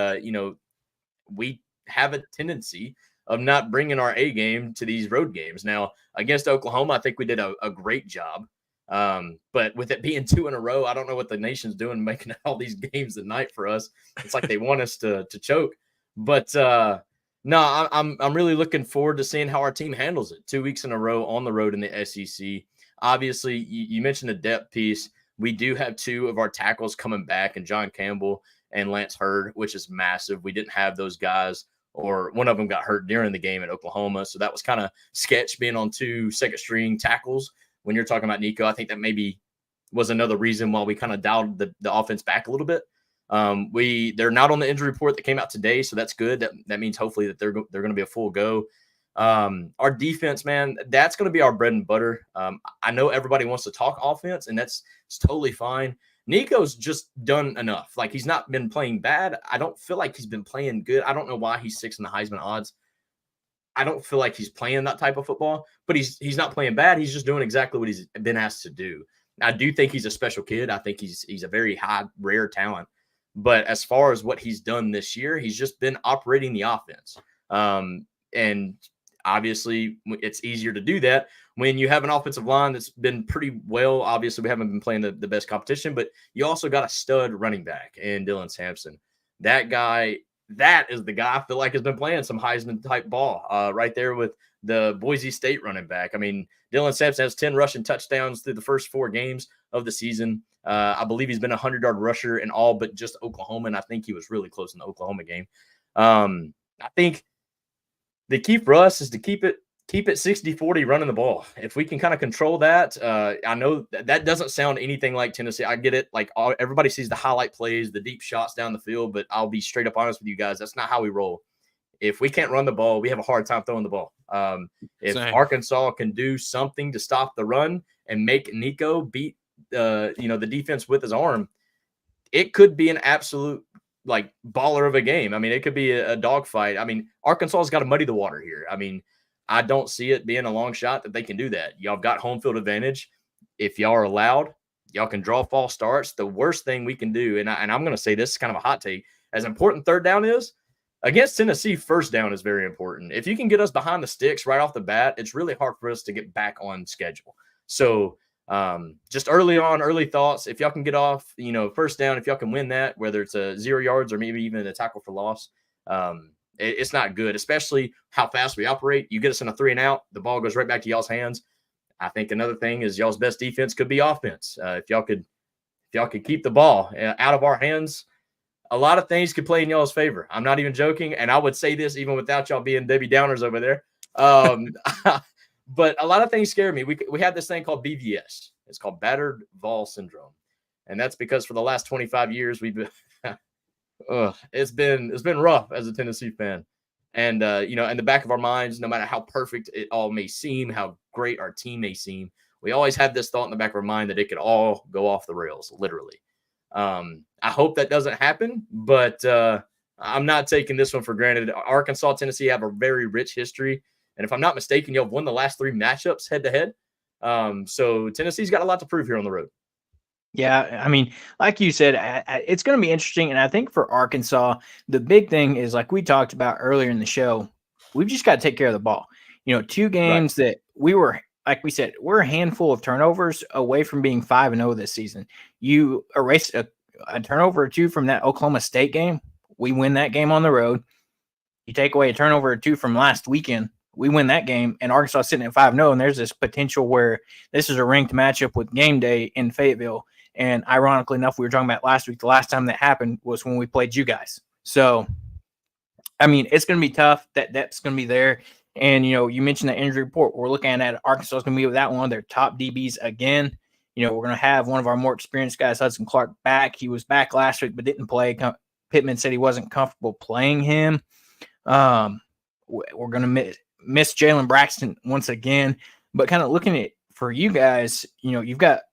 we have a tendency of not bringing our A game to these road games. Now, against Oklahoma, I think we did a great job. But with it being 2 in a row, I don't know what the nation's doing making all these games at night for us. It's like they want us to choke. But no, I'm really looking forward to seeing how our team handles it. 2 weeks in a row on the road in the SEC. Obviously, you mentioned the depth piece. We do have 2 of our tackles coming back, and John Campbell and Lance Hurd, which is massive. We didn't have those guys, or one of them got hurt during the game at Oklahoma. So that was kind of sketch being on 2 second-string tackles. When you're talking about Nico, I think that maybe was another reason why we kind of dialed the offense back a little bit. They're not on the injury report that came out today, so that's good. That means hopefully that they're going to be a full go. Our defense, man, that's going to be our bread and butter. I know everybody wants to talk offense, and it's totally fine. Nico's just done enough. Like, he's not been playing bad. I don't feel like he's been playing good. I don't know why he's 6 in the Heisman odds. I don't feel like he's playing that type of football, but he's not playing bad. He's just doing exactly what he's been asked to do. I do think he's a special kid. I think he's a very high, rare talent. But as far as what he's done this year, he's just been operating the offense. And obviously, it's easier to do that when you have an offensive line that's been pretty well. Obviously, we haven't been playing the best competition, but you also got a stud running back in Dylan Sampson. That guy, that is the guy I feel like has been playing some Heisman-type ball right there with the Boise State running back. I mean, Dylan Sampson has 10 rushing touchdowns through the first 4 games of the season. I believe he's been a 100-yard rusher in all but just Oklahoma, and I think he was really close in the Oklahoma game. I think the key for us is to keep it 60-40 running the ball. If we can kind of control that, I know that doesn't sound anything like Tennessee. I get it. Like, everybody sees the highlight plays, the deep shots down the field, but I'll be straight up honest with you guys. That's not how we roll. If we can't run the ball, we have a hard time throwing the ball. If Same. Arkansas can do something to stop the run and make Nico beat the defense with his arm, it could be an absolute like baller of a game. I mean, it could be a dogfight. I mean, Arkansas's got to muddy the water here. I mean, I don't see it being a long shot that they can do that. Y'all got home field advantage. If y'all are allowed, y'all can draw false starts. The worst thing we can do, and I'm going to say this is kind of a hot take, as important third down is, against Tennessee, first down is very important. If you can get us behind the sticks right off the bat, it's really hard for us to get back on schedule. So just early thoughts. If y'all can get off, first down, if y'all can win that, whether it's a 0 yards or maybe even a tackle for loss, it's not good, especially how fast we operate. You get us in a 3 and out, the ball goes right back to y'all's hands. I think another thing is y'all's best defense could be offense. If y'all could keep the ball out of our hands, a lot of things could play in y'all's favor. I'm not even joking. And I would say this even without y'all being Debbie Downers over there. But a lot of things scare me. We have this thing called BVS. It's called battered Vol syndrome. And that's because for the last 25 years, we've been, it's been rough as a Tennessee fan. And, in the back of our minds, no matter how perfect it all may seem, how great our team may seem, we always have this thought in the back of our mind that it could all go off the rails, literally. I hope that doesn't happen, but I'm not taking this one for granted. Arkansas, Tennessee have a very rich history. And if I'm not mistaken, you've won the last 3 matchups head to head. So Tennessee's got a lot to prove here on the road. Yeah, I mean, like you said, it's going to be interesting. And I think for Arkansas, the big thing is, like we talked about earlier in the show, we've just got to take care of the ball. 2 games that we were like we said, we're a handful of turnovers away from being 5-0 this season. You erase a turnover or two from that Oklahoma State game, we win that game on the road. You take away a turnover or two from last weekend, we win that game, and Arkansas sitting at 5-0, and there's this potential where this is a ranked matchup with game day in Fayetteville. And ironically enough, we were talking about last week, the last time that happened was when we played you guys. So, I mean, it's going to be tough. That depth's going to be there. And, you mentioned the injury report. We're looking at Arkansas is going to be without one of their top DBs again. We're going to have one of our more experienced guys, Hudson Clark, back. He was back last week but didn't play. Pittman said he wasn't comfortable playing him. We're going to miss Jalen Braxton once again. But kind of looking at for you guys, you've got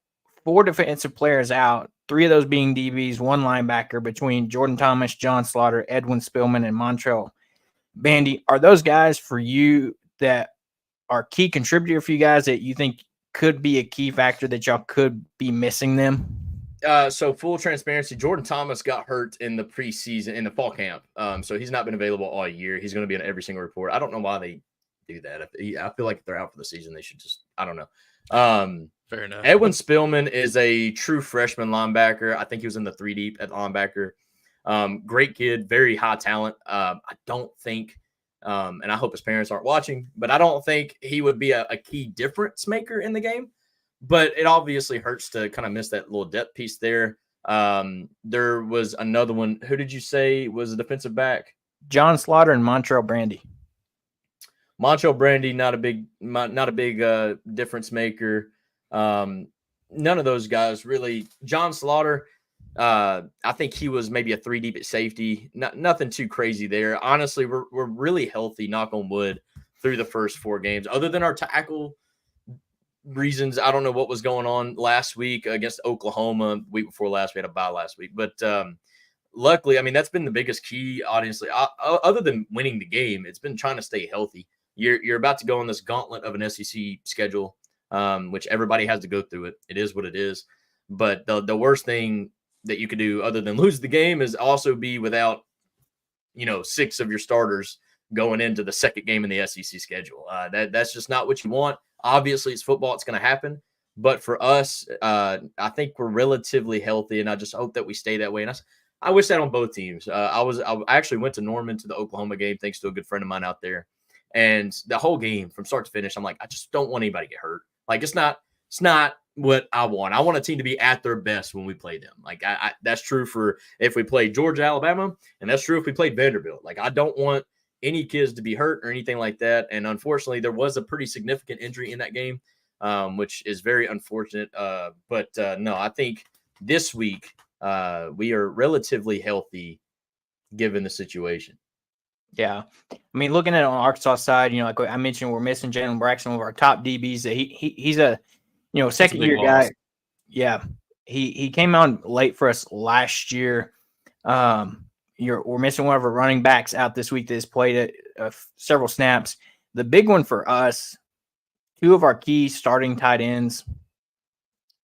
4 defensive players out, 3 of those being DBs, 1 linebacker between Jordan Thomas, John Slaughter, Edwin Spillman, and Montrell Bandy. Are those guys for you that are key contributor for you guys that you think could be a key factor that y'all could be missing them? So full transparency, Jordan Thomas got hurt in the preseason, in the fall camp. So he's not been available all year. He's going to be in every single report. I don't know why they do that. I feel like if they're out for the season, they should just, I don't know. Fair enough. Edwin Spillman is a true freshman linebacker. I think he was in the 3 deep at linebacker. Great kid, very high talent. I don't think, and I hope his parents aren't watching, but I don't think he would be a key difference maker in the game. But it obviously hurts to kind of miss that little depth piece there. There was another one. Who did you say was a defensive back? John Slaughter and Montrell Brandy. Montrell Brandy, not a big difference maker. None of those guys really. John Slaughter, I think he was maybe a 3 deep at safety. Nothing too crazy there. Honestly, we're really healthy, knock on wood, through the first 4 games. Other than our tackle reasons, I don't know what was going on last week against Oklahoma. Week before last, we had a bye last week. But luckily, I mean, that's been the biggest key, honestly. Other than winning the game, it's been trying to stay healthy. You're about to go on this gauntlet of an SEC schedule, which everybody has to go through it. It is what it is. But the worst thing that you could do other than lose the game is also be without, 6 of your starters going into the second game in the SEC schedule. That's just not what you want. Obviously, it's football. It's going to happen. But for us, I think we're relatively healthy, and I just hope that we stay that way. And I wish that on both teams. I actually went to Norman to the Oklahoma game thanks to a good friend of mine out there. And the whole game from start to finish, I'm like, I just don't want anybody to get hurt. Like, it's not what I want. I want a team to be at their best when we play them. Like, that's true for if we play Georgia, Alabama, and that's true if we played Vanderbilt. Like, I don't want any kids to be hurt or anything like that. And unfortunately, there was a pretty significant injury in that game, which is very unfortunate. But no, I think this week we are relatively healthy given the situation. Yeah. I mean, looking at it on Arkansas side, like I mentioned, we're missing Jalen Braxton, one of our top DBs. He's a, second-year guy. Yeah. He came on late for us last year. We're missing one of our running backs out this week that has played several snaps. The big one for us, 2 of our key starting tight ends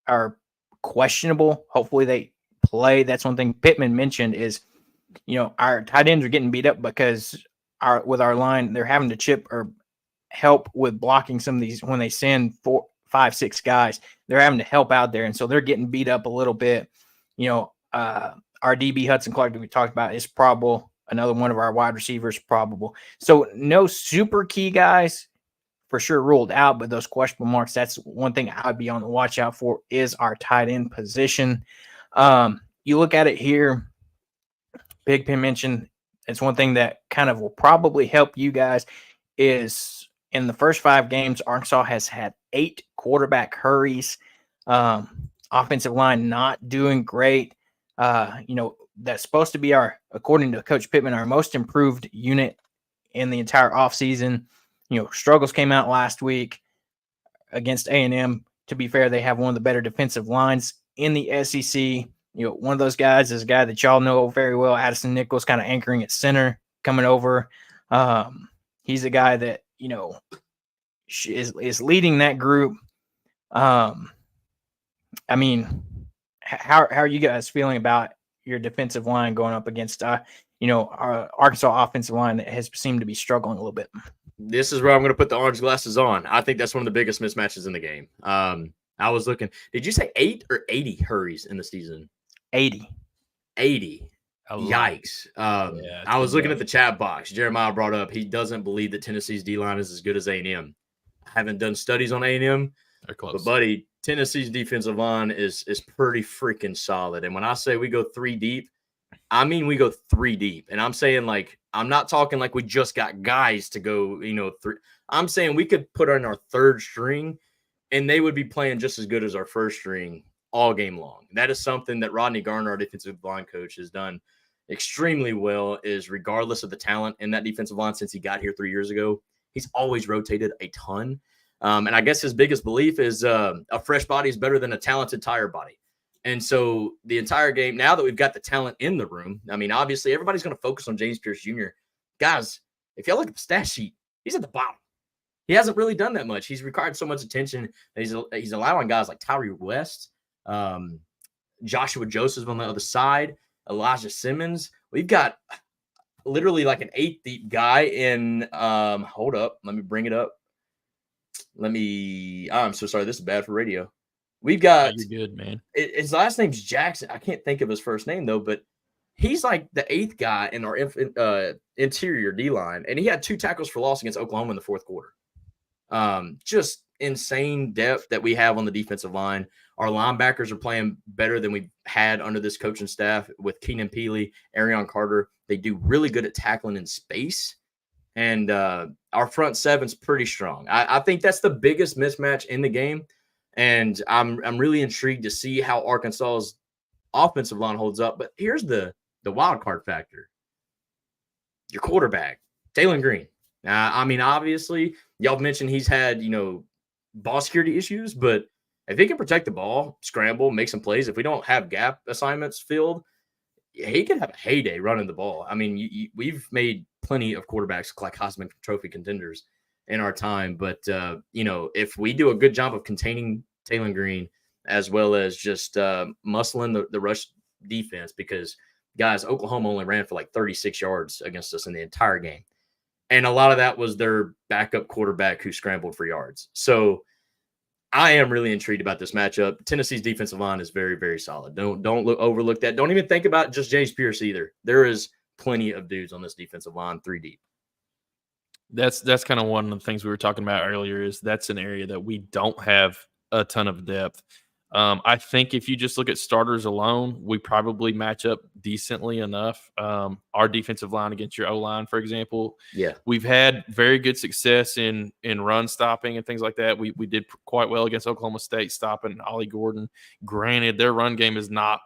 are questionable. Hopefully they play. That's one thing Pittman mentioned is, our tight ends are getting beat up because with our line, they're having to chip or help with blocking some of these when they send 4, 5, 6 guys. They're having to help out there, and so they're getting beat up a little bit. Our DB Hudson Clark that we talked about is probable. Another one of our wide receivers probable. So no super key guys for sure ruled out, but those questionable marks, that's one thing I'd be on the watch out for is our tight end position. You look at it here, Big Pin mentioned, it's one thing that kind of will probably help you guys is in the first 5 games, Arkansas has had 8 quarterback hurries. Offensive line not doing great. That's supposed to be according to Coach Pittman, our most improved unit in the entire offseason. Struggles came out last week against A&M. To be fair, they have one of the better defensive lines in the SEC. One of those guys is a guy that y'all know very well, Addison Nichols, kind of anchoring at center, coming over. He's a guy that, is leading that group. I mean, how are you guys feeling about your defensive line going up against, our Arkansas offensive line that has seemed to be struggling a little bit? this is where I'm going to put the orange glasses on. I think that's one of the biggest mismatches in the game. I was looking. Did you say 8 or 80 hurries in the season? 80. 80. A lot. Yikes. Yeah, I was looking rough. at the chat box. Jeremiah brought up he doesn't believe that Tennessee's D-line is as good as A&M. I haven't done studies on A&M, They're close. but, buddy, Tennessee's defensive line is pretty freaking solid. And when I say we go 3 deep, I mean we go 3 deep. And I'm saying, like, I'm not talking like we just got guys to go, 3. I'm saying we could put on our third string, and they would be playing just as good as our first string all game long. That is something that Rodney Garner, our defensive line coach, has done extremely well, is regardless of the talent in that defensive line since he got here 3 years ago, he's always rotated a ton. And I guess his biggest belief is a fresh body is better than a talented tired body. And so the entire game, now that we've got the talent in the room, I mean, obviously everybody's going to focus on James Pierce Jr. Guys, if y'all look at the stat sheet, he's at the bottom. He hasn't really done that much. He's required so much attention. He's allowing guys like Tyree West, Joshua Joseph on the other side, Elijah Simmons. We've got literally like an 8 deep guy in hold up. Let me bring it up. I'm so sorry. This is bad for radio. We've got You're good, man. His last name's Jackson. I can't think of his first name though, but he's like the 8th guy in our interior D line, and he had 2 tackles for loss against Oklahoma in the 4th quarter. Just insane depth that we have on the defensive line. Our linebackers are playing better than we've had under this coaching staff with Keenan Peely, Arion Carter. They do really good at tackling in space. And our front seven's pretty strong. I think that's the biggest mismatch in the game. And I'm really intrigued to see how Arkansas's offensive line holds up. But here's the wild card factor. Your quarterback, Taylon Green. I mean, obviously, y'all mentioned he's had, ball security issues, but if he can protect the ball, scramble, make some plays, if we don't have gap assignments filled, he could have a heyday running the ball. I mean, we've made plenty of quarterbacks like Heisman Trophy contenders in our time, but if we do a good job of containing Taylon Green as well as just muscling the rush defense, because guys, Oklahoma only ran for like 36 yards against us in the entire game, and a lot of that was their backup quarterback who scrambled for yards. So I am really intrigued about this matchup. Tennessee's defensive line is very, very solid. Don't overlook that. Don't even think about just James Pierce either. There is plenty of dudes on this defensive line, 3 deep. That's kind of one of the things we were talking about earlier, is that's an area that we don't have a ton of depth. I think if you just look at starters alone, we probably match up decently enough. Our defensive line against your O-line, for example. Yeah. We've had very good success in run stopping and things like that. We did quite well against Oklahoma State, stopping Ollie Gordon. Granted, their run game is not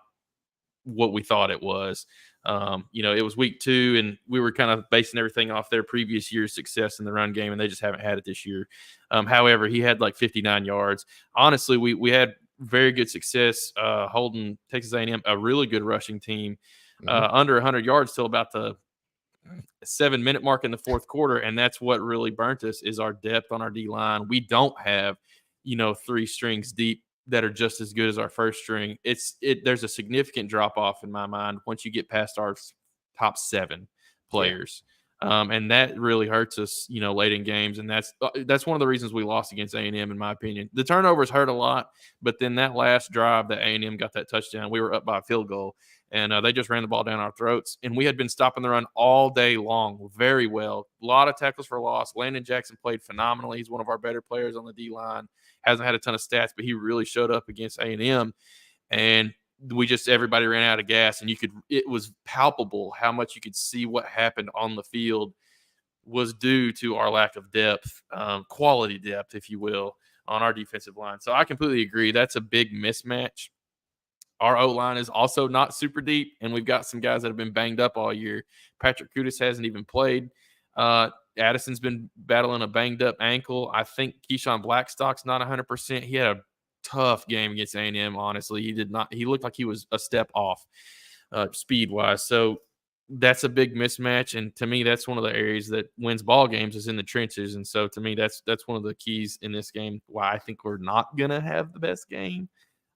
what we thought it was. It was week 2, and we were kind of basing everything off their previous year's success in the run game, and they just haven't had it this year. However, he had like 59 yards. Honestly, we had very good success holding Texas A&M, a really good rushing team, under 100 yards till about the 7-minute mark in the 4th quarter, and that's what really burnt us, is our depth on our D-line. We don't have, 3 strings deep that are just as good as our first string. There's a significant drop-off in my mind once you get past our top 7 players. And that really hurts us, late in games. And that's one of the reasons we lost against A&M, in my opinion. The turnovers hurt a lot, but then that last drive that A&M got that touchdown, we were up by a field goal, and they just ran the ball down our throats. And we had been stopping the run all day long very well. A lot of tackles for loss. Landon Jackson played phenomenally. He's one of our better players on the D-line. Hasn't had a ton of stats, but he really showed up against A&M. And everybody ran out of gas, and it was palpable how much you could see what happened on the field was due to our lack of depth, quality depth, if you will, on our defensive line. So I completely agree. That's a big mismatch. Our O-line is also not super deep, and we've got some guys that have been banged up all year. Patrick Kudus hasn't even played. Addison's been battling a banged-up ankle. I think Keyshawn Blackstock's not 100%. He had a tough game against A&M, honestly. He looked like he was a step off speed-wise. So that's a big mismatch, and to me, that's one of the areas that wins ball games is in the trenches. And so to me, that's one of the keys in this game, why I think we're not going to have the best game.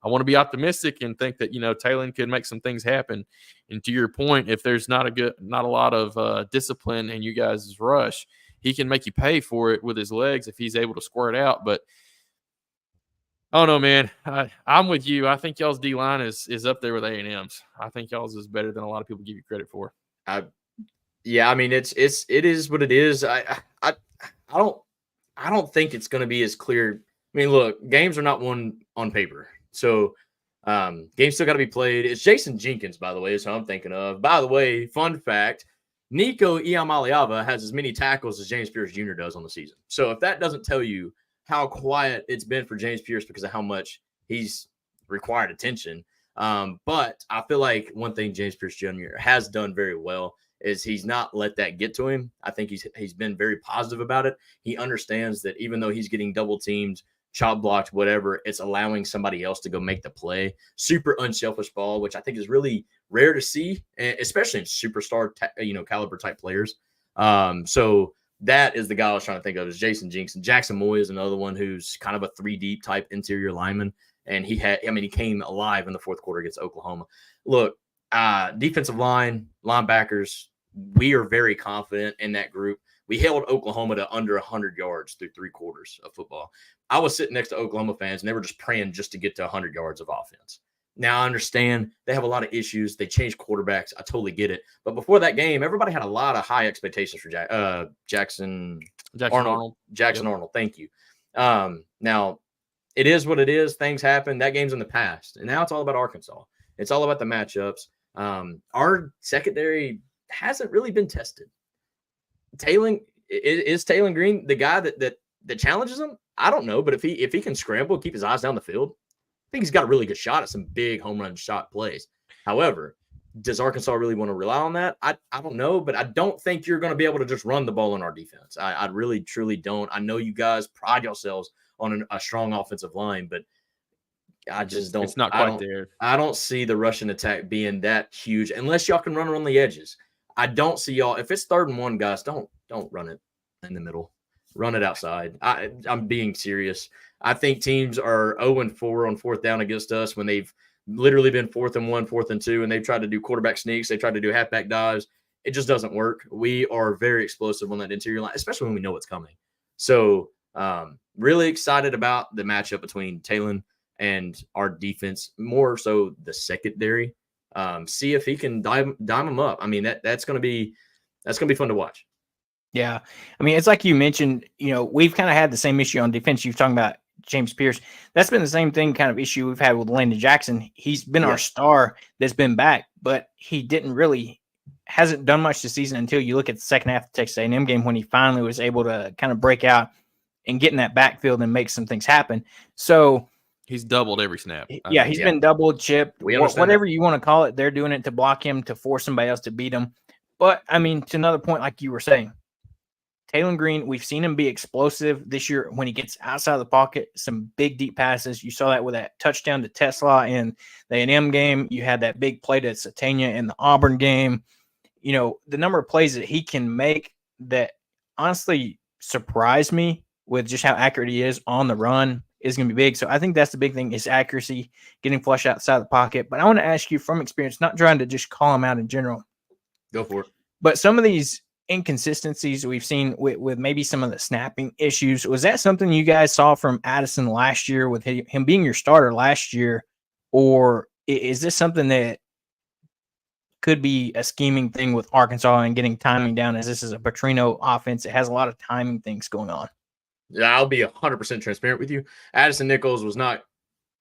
I want to be optimistic and think that, Taylon could make some things happen. And to your point, if there's not a lot of discipline in you guys' rush, he can make you pay for it with his legs if he's able to squirt out. But I don't know, man. I'm with you. I think y'all's D-line is up there with A&M's. I think y'all's is better than a lot of people give you credit for. Yeah, I mean, it is what it is. I don't think it's going to be as clear. I mean, look, games are not won on paper. So games still got to be played. It's Jason Jenkins, by the way, is who I'm thinking of. By the way, fun fact, Nico Iamaleava has as many tackles as James Pierce Jr. does on the season. So if that doesn't tell you how quiet it's been for James Pierce because of how much he's required attention. But I feel like one thing James Pierce Jr. has done very well is he's not let that get to him. I think he's been very positive about it. He understands that even though he's getting double teamed, chop blocked, whatever, it's allowing somebody else to go make the play. Super unselfish ball, which I think is really rare to see, especially in superstar, caliber type players. So that is the guy I was trying to think of is Jason Jinx. And Jackson Moy is another one who's kind of a 3-deep type interior lineman. And he came alive in the fourth quarter against Oklahoma. Look, defensive line, linebackers, we are very confident in that group. We held Oklahoma to under 100 yards through 3 quarters of football. I was sitting next to Oklahoma fans, and they were just praying just to get to 100 yards of offense. Now, I understand they have a lot of issues. They changed quarterbacks. I totally get it. But before that game, everybody had a lot of high expectations for Jackson Arnold. Jackson Arnold, thank you. Now, it is what it is. Things happen. That game's in the past. And now it's all about Arkansas. It's all about the matchups. Our secondary hasn't really been tested. Is Taylon Green the guy that challenges him? I don't know, but if he can scramble, keep his eyes down the field, I think he's got a really good shot at some big home run shot plays. However, does Arkansas really want to rely on that? I don't know, but I don't think you're going to be able to just run the ball in our defense. I really, truly don't. I know you guys pride yourselves on a strong offensive line, but I just don't. It's not quite there. I don't see the Russian attack being that huge unless y'all can run around the edges. I don't see y'all. If it's 3rd and 1, guys, don't run it in the middle. Run it outside. I'm being serious. I think teams are 0-4 on 4th down against us when they've literally been 4th and 1, 4th and 2, and they've tried to do quarterback sneaks. They tried to do halfback dives. It just doesn't work. We are very explosive on that interior line, especially when we know what's coming. So really excited about the matchup between Taylon and our defense, more so the secondary. See if he can dime him up. I mean, that's going to be fun to watch. Yeah. I mean, it's like you mentioned, we've kind of had the same issue on defense. You've talking about James Pierce. That's been the same thing kind of issue we've had with Landon Jackson. He's been our star that's been back, but he hasn't done much this season until you look at the second half of the Texas A&M game when he finally was able to kind of break out and get in that backfield and make some things happen. So he's doubled every snap. Yeah, he's been doubled, chipped, whatever that. you want to call it. They're doing it to block him, to force somebody else to beat him. But, I mean, to another point, like you were saying, Taylon Green, we've seen him be explosive this year when he gets outside of the pocket, some big, deep passes. You saw that with that touchdown to Tesla in the A&M game. You had that big play to Satania in the Auburn game. The number of plays that he can make that honestly surprised me with just how accurate he is on the run is going to be big. So I think that's the big thing is accuracy, getting flush outside the pocket. But I want to ask you from experience, not trying to just call him out in general. Go for it. But some of these inconsistencies we've seen with maybe some of the snapping issues, was that something you guys saw from Addison last year with him being your starter last year? Or is this something that could be a scheming thing with Arkansas and getting timing down, as this is a Petrino offense? It has a lot of timing things going on. Yeah, I'll be 100% transparent with you. Addison Nichols was not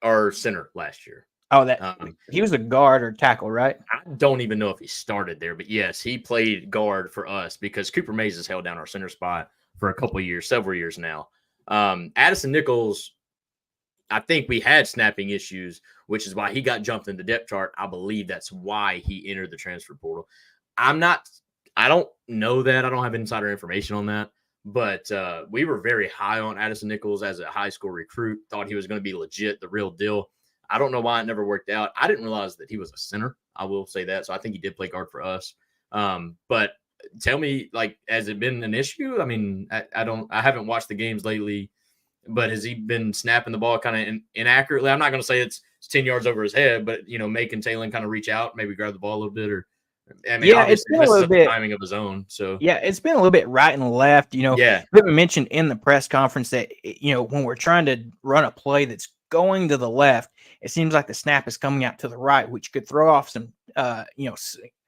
our center last year. Oh, he was a guard or tackle, right? I don't even know if he started there, but yes, he played guard for us because Cooper Mays has held down our center spot for a couple of years, several years now. Addison Nichols, I think we had snapping issues, which is why he got jumped in the depth chart. I believe that's why he entered the transfer portal. I don't know that. I don't have insider information on that. But we were very high on Addison Nichols as a high school recruit, thought he was going to be legit, the real deal. I don't know why it never worked out. I didn't realize that he was a center. I will say that. So I think he did play guard for us. But tell me, has it been an issue? I mean, I haven't watched the games lately, but has he been snapping the ball kind of inaccurately? I'm not going to say it's 10 yards over his head, but, making Taylon kind of reach out, maybe grab the ball a little bit or I mean, Yeah, it's obviously, been a messes little up the bit. timing of his own. So Yeah, it's been a little bit right and left. yeah, Pittman mentioned in the press conference that when we're trying to run a play that's going to the left, it seems like the snap is coming out to the right, which could throw off some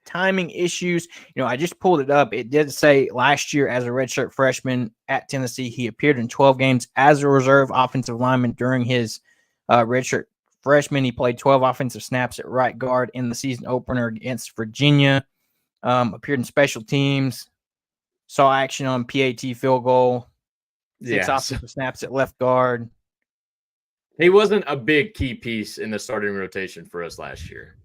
timing issues. I just pulled it up. It did say last year as a redshirt freshman at Tennessee, he appeared in 12 games as a reserve offensive lineman during his redshirt freshman. He played 12 offensive snaps at right guard in the season opener against Virginia. Appeared in special teams, saw action on PAT field goal, 6 offensive snaps at left guard. He wasn't a big key piece in the starting rotation for us last year.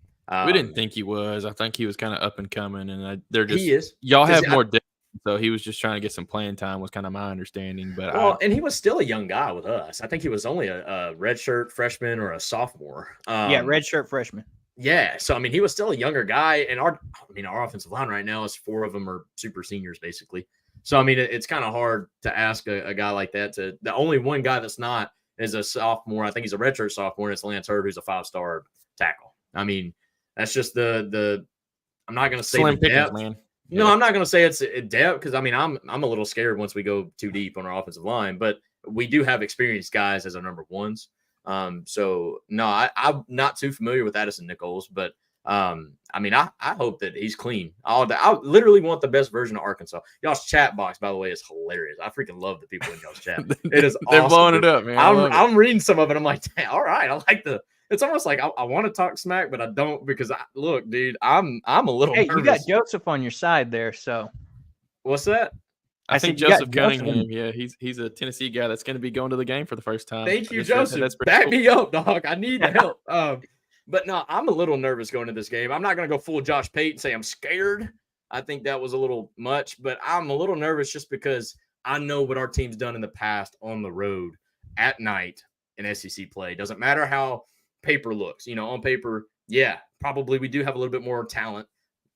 We didn't think he was. I think he was kind of up and coming, and they're just he is. Y'all have more depth, so he was just trying to get some playing time. Was kind of my understanding, but and he was still a young guy with us. I think he was only a redshirt freshman or a sophomore. Redshirt freshman. Yeah, so I mean, he was still a younger guy, and our offensive line right now is 4 of them are super seniors, basically. So I mean, it's kind of hard to ask a guy like that to. The only one guy that's not is a sophomore. I think he's a redshirt sophomore, and it's Lance Hurd, who's a 5-star tackle. I mean, that's just the. I'm not going to say slim the pickings, depth. man. No, I'm not going to say it's depth because I mean I'm a little scared once we go too deep on our offensive line, but we do have experienced guys as our number ones. So no, I'm not too familiar with Addison Nichols, but I mean I hope that he's clean. I literally want the best version of Arkansas. Y'all's chat box, by the way, is hilarious. I freaking love the people in y'all's chat. It is They're awesome. blowing it up, man. I'm reading some of it. I'm like, all right, I like the. It's almost like I want to talk smack, but I don't because look, dude, I'm a little nervous. You got Joseph on your side there, so what's that? I think Joseph Cunningham, yeah, he's a Tennessee guy that's going to be going to the game for the first time. Thank you, Joseph. Back me up, dog. I need the help. But no, I'm a little nervous going to this game. I'm not going to go full Josh Pate and say I'm scared. I think that was a little much, but I'm a little nervous just because I know what our team's done in the past on the road at night in SEC play. Doesn't matter how paper looks. On paper, yeah, probably we do have a little bit more talent.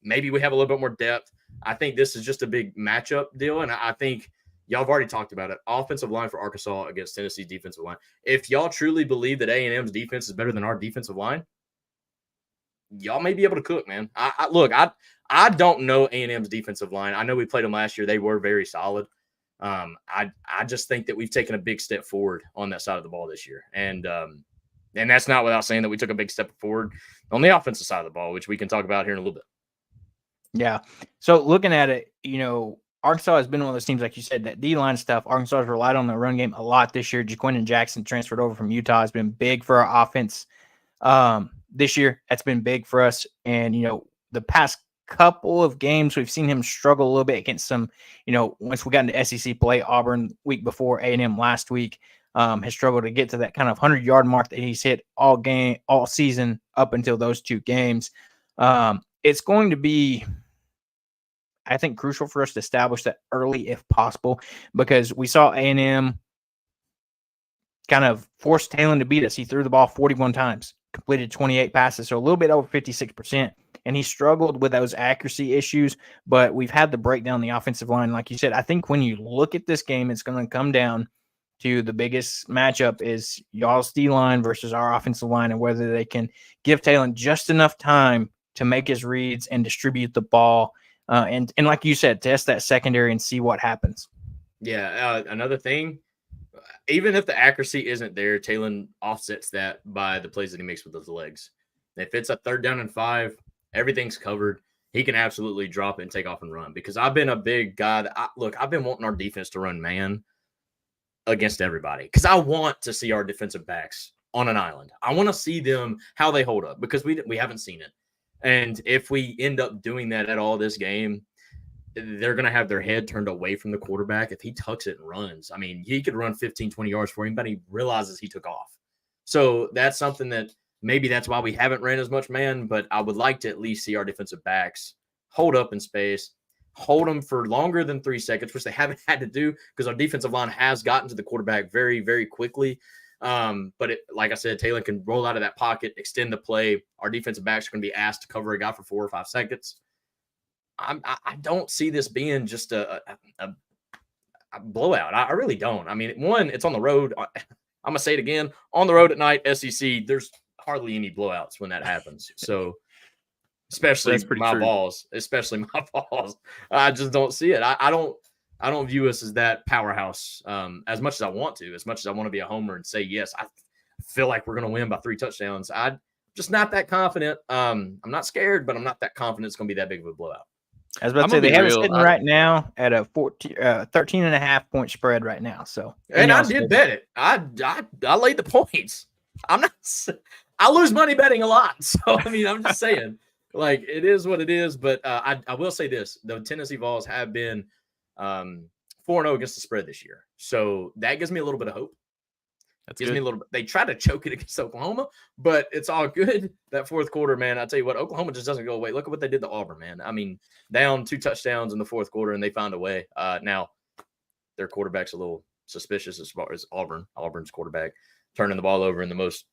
Maybe we have a little bit more depth. I think this is just a big matchup deal, and I think y'all have already talked about it. Offensive line for Arkansas against Tennessee's defensive line. If y'all truly believe that A&M's defense is better than our defensive line, y'all may be able to cook, man. I don't know A&M's defensive line. I know we played them last year. They were very solid. I just think that we've taken a big step forward on that side of the ball this year, and that's not without saying that we took a big step forward on the offensive side of the ball, which we can talk about here in a little bit. Yeah. So looking at it, Arkansas has been one of those teams, like you said, that D-line stuff. Arkansas has relied on the run game a lot this year. Jaquindon Jackson transferred over from Utah has been big for our offense this year. That's been big for us. And, the past couple of games, we've seen him struggle a little bit against some, once we got into SEC play, Auburn week before, A&M last week, has struggled to get to that kind of 100-yard mark that he's hit all season up until those 2 games. It's going to be, I think, crucial for us to establish that early if possible, because we saw A&M kind of force Talon to beat us. He threw the ball 41 times, completed 28 passes, so a little bit over 56%, and he struggled with those accuracy issues, but we've had the breakdown the offensive line. Like you said, I think when you look at this game, it's going to come down to the biggest matchup is y'all's D-line versus our offensive line and whether they can give Talon just enough time to make his reads and distribute the ball. And like you said, test that secondary and see what happens. Yeah. Another thing, even if the accuracy isn't there, Talon offsets that by the plays that he makes with those legs. If it's a 3rd down and 5, everything's covered. He can absolutely drop it and take off and run, because I've been a big guy that I've been wanting our defense to run man against everybody, because I want to see our defensive backs on an island. I want to see them, how they hold up, because we haven't seen it. And if we end up doing that at all this game, they're going to have their head turned away from the quarterback. If he tucks it and runs, I mean, he could run 15, 20 yards for him, but he realizes he took off. So that's something that maybe that's why we haven't ran as much man, but I would like to at least see our defensive backs hold up in space, hold them for longer than 3 seconds, which they haven't had to do because our defensive line has gotten to the quarterback very, very quickly. But like I said, Taylor can roll out of that pocket, extend the play. Our defensive backs are going to be asked to cover a guy for 4 or 5 seconds. I don't see this being just a blowout. I really don't. I mean, one, it's on the road. I'm going to say it again. On the road at night, SEC, there's hardly any blowouts when that happens. So especially That's pretty my true. balls. Especially my balls. I just don't see it. I don't view us as that powerhouse as much as I want to. As much as I want to be a homer and say yes, I feel like we're going to win by 3 touchdowns. I'm just not that confident. I'm not scared, but I'm not that confident it's going to be that big of a blowout. I was about to say they have it sitting right now at a 13.5 point spread right now. So, and I did bet it. I laid the points. I lose money betting a lot. So I mean, I'm just saying, like it is what it is. But I will say this: the Tennessee Vols have been 4-0 against the spread this year, so that gives me a little bit of hope. Gives me a little bit. They tried to choke it against Oklahoma, but it's all good. That fourth quarter, man, I tell you what, Oklahoma just doesn't go away. Look at what they did to Auburn, man. I mean, down 2 touchdowns in the fourth quarter, and they found a way. Now, their quarterback's a little suspicious as far as Auburn's quarterback turning the ball over in the most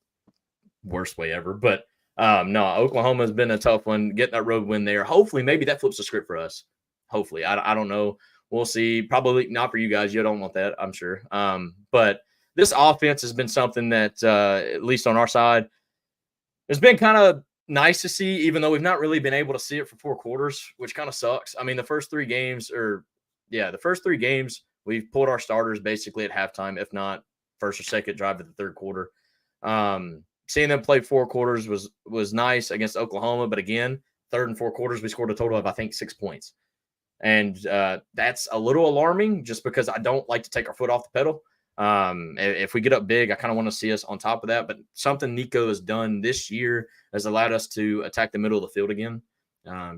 worst way ever. But no, Oklahoma's been a tough one. Getting that road win there. Hopefully, maybe that flips the script for us. Hopefully, I don't know. We'll see. Probably not for you guys. You don't want that, I'm sure. But this offense has been something that, at least on our side, has been kind of nice to see, even though we've not really been able to see it for 4 quarters, which kind of sucks. I mean, the first 3 games, we've pulled our starters basically at halftime, if not first or second drive of the third quarter. Seeing them play 4 quarters was nice against Oklahoma, but again, third and 4 quarters, we scored a total of, I think, 6 points. And that's a little alarming just because I don't like to take our foot off the pedal. If we get up big, I kind of want to see us on top of that. But something Nico has done this year has allowed us to attack the middle of the field again.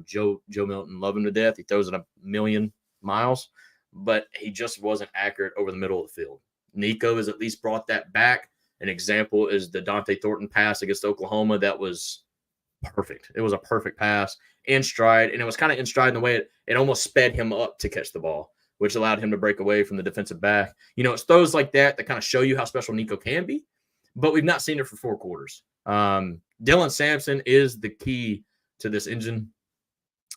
Joe Milton, love him to death. He throws it a million miles, but he just wasn't accurate over the middle of the field. Nico has at least brought that back. An example is the Dante Thornton pass against Oklahoma. That was perfect. It was a perfect pass in stride, and it was kind of in stride in the way it almost sped him up to catch the ball, which allowed him to break away from the defensive back. You know, it's throws like that kind of show you how special Nico can be, but we've not seen it for 4 quarters. Dylan Sampson is the key to this engine.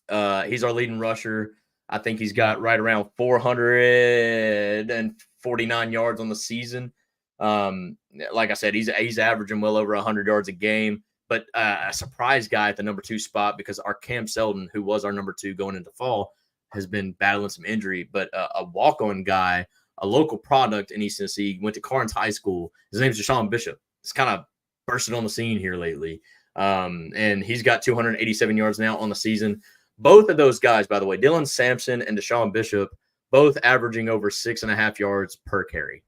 He's our leading rusher. I think he's got right around 449 yards on the season. Like I said, he's averaging well over 100 yards a game, but a surprise guy at the number 2 spot because our Cam Selden, who was our number 2 going into fall, has been battling some injury, but a walk-on guy, a local product in East Tennessee, went to Carnes High School. His name is Deshaun Bishop. He's kind of bursted on the scene here lately. And he's got 287 yards now on the season. Both of those guys, by the way, Dylan Sampson and Deshaun Bishop, both averaging over 6.5 yards per carry.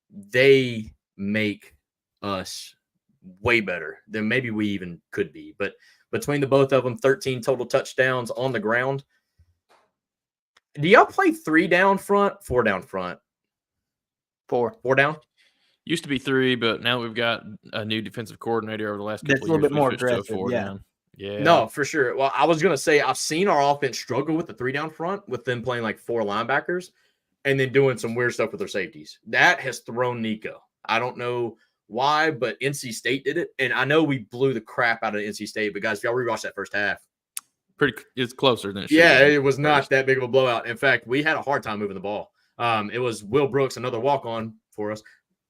They make us way better than maybe we even could be. But between the both of them, 13 total touchdowns on the ground. Do y'all play 3 down front, 4 down front? 4 down? Used to be 3, but now we've got a new defensive coordinator over the last couple of years. That's a little bit more switched to a aggressive, 4 yeah. down. Yeah. No, for sure. Well, I was going to say I've seen our offense struggle with the 3 down front with them playing like 4 linebackers and then doing some weird stuff with their safeties. That has thrown Nico. I don't know why, but NC State did it. And I know we blew the crap out of NC State, but guys, if y'all rewatch that first half, it's closer than it should yeah, be. it was not that big of a blowout. In fact, we had a hard time moving the ball. It was Will Brooks, another walk-on for us.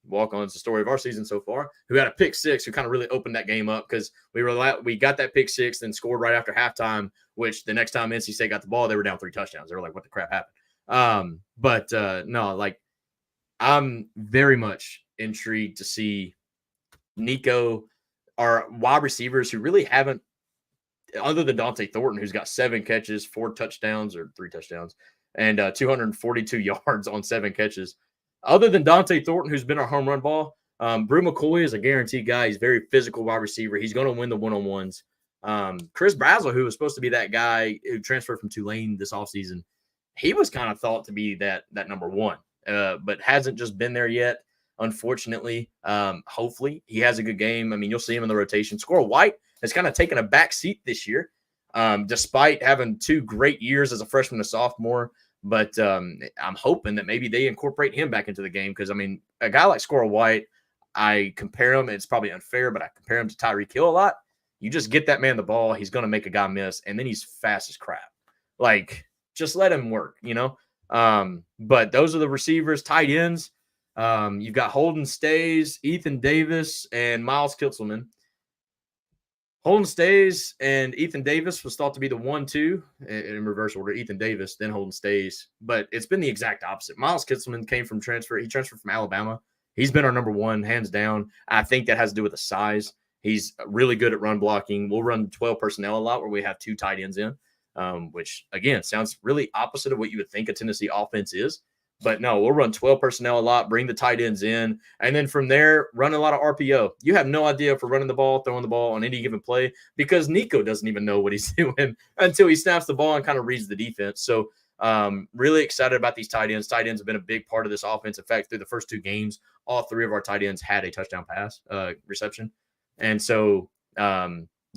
Walk-on is the story of our season so far, who had a pick 6, who kind of really opened that game up because we got that pick 6, then scored right after halftime, which the next time NC State got the ball, they were down 3 touchdowns. They were like, what the crap happened? No, like I'm very much intrigued to see Nico, our wide receivers who really haven't, other than Dante Thornton, who's got 7 catches, 4 touchdowns or 3 touchdowns, and 242 yards on 7 catches. Other than Dante Thornton, who's been our home run ball, Brew McCoy is a guaranteed guy. He's a very physical wide receiver. He's going to win the one-on-ones. Chris Brazel, who was supposed to be that guy who transferred from Tulane this offseason, he was kind of thought to be that number 1, but hasn't just been there yet, unfortunately. Hopefully, he has a good game. I mean, you'll see him in the rotation. Squirrel White has kind of taken a back seat this year, despite having 2 great years as a freshman and sophomore. But I'm hoping that maybe they incorporate him back into the game because, I mean, a guy like Squirrel White, I compare him. It's probably unfair, but I compare him to Tyreek Hill a lot. You just get that man the ball, he's going to make a guy miss, and then he's fast as crap. Like, just let him work, you know? But those are the receivers, tight ends. You've got Holden Stays, Ethan Davis, and Miles Kitzelman. Holden stays, and Ethan Davis was thought to be the 1-2 in reverse order. Ethan Davis, then Holden stays. But it's been the exact opposite. Miles Kitselman came from transfer. He transferred from Alabama. He's been our number one, hands down. I think that has to do with the size. He's really good at run blocking. We'll run 12 personnel a lot where we have 2 tight ends in, which, again, sounds really opposite of what you would think a Tennessee offense is. But no, we'll run 12 personnel a lot, bring the tight ends in, and then from there, run a lot of RPO. You have no idea if we're running the ball, throwing the ball on any given play because Nico doesn't even know what he's doing until he snaps the ball and kind of reads the defense. So really excited about these tight ends. Tight ends have been a big part of this offense. In fact, through the first 2 games, all 3 of our tight ends had a touchdown pass reception. And so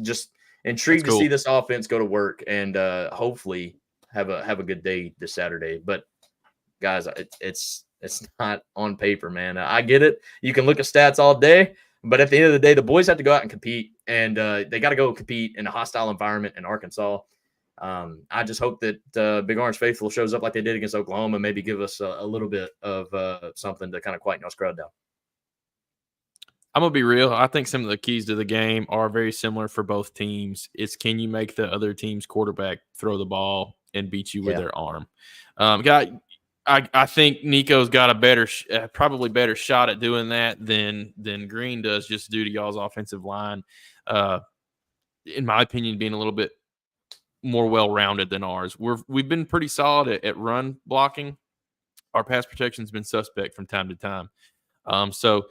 just intrigued to see this offense go to work and hopefully have a good day this Saturday. But guys, it's not on paper, man. I get it. You can look at stats all day, but at the end of the day, the boys have to go out and compete, and they got to go compete in a hostile environment in Arkansas. I just hope that Big Orange Faithful shows up like they did against Oklahoma, and maybe give us a little bit of something to kind of quieten us crowd down. I'm going to be real. I think some of the keys to the game are very similar for both teams. It's can you make the other team's quarterback throw the ball and beat you with their arm? I think Nico's got a better, probably better shot at doing that than Green does, just due to y'all's offensive line. In my opinion, being a little bit more well-rounded than ours. We've been pretty solid at run blocking. Our pass protection's been suspect from time to time. So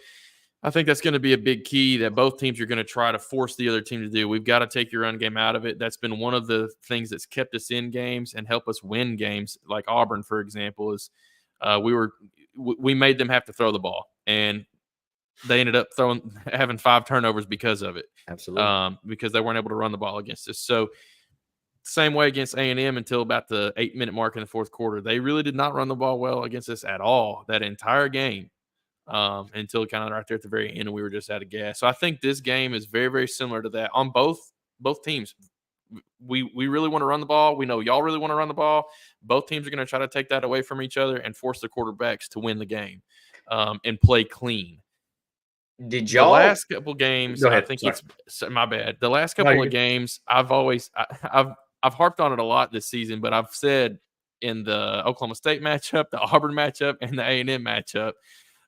I think that's going to be a big key that both teams are going to try to force the other team to do. We've got to take your run game out of it. That's been one of the things that's kept us in games and help us win games. Like Auburn, for example, is we made them have to throw the ball, and they ended up having 5 turnovers because of it. Absolutely, because they weren't able to run the ball against us. So same way against A&M until about the 8-minute mark in the fourth quarter. They really did not run the ball well against us at all that entire game. Until kind of right there at the very end, and we were just out of gas. So I think this game is very, very similar to that on both teams. We really want to run the ball. We know y'all really want to run the ball. Both teams are going to try to take that away from each other and force the quarterbacks to win the game and play clean. Did y'all the last couple games? I think Sorry. it's my bad. The last couple of games, I've harped on it a lot this season, but I've said in the Oklahoma State matchup, the Auburn matchup, and the A&M matchup.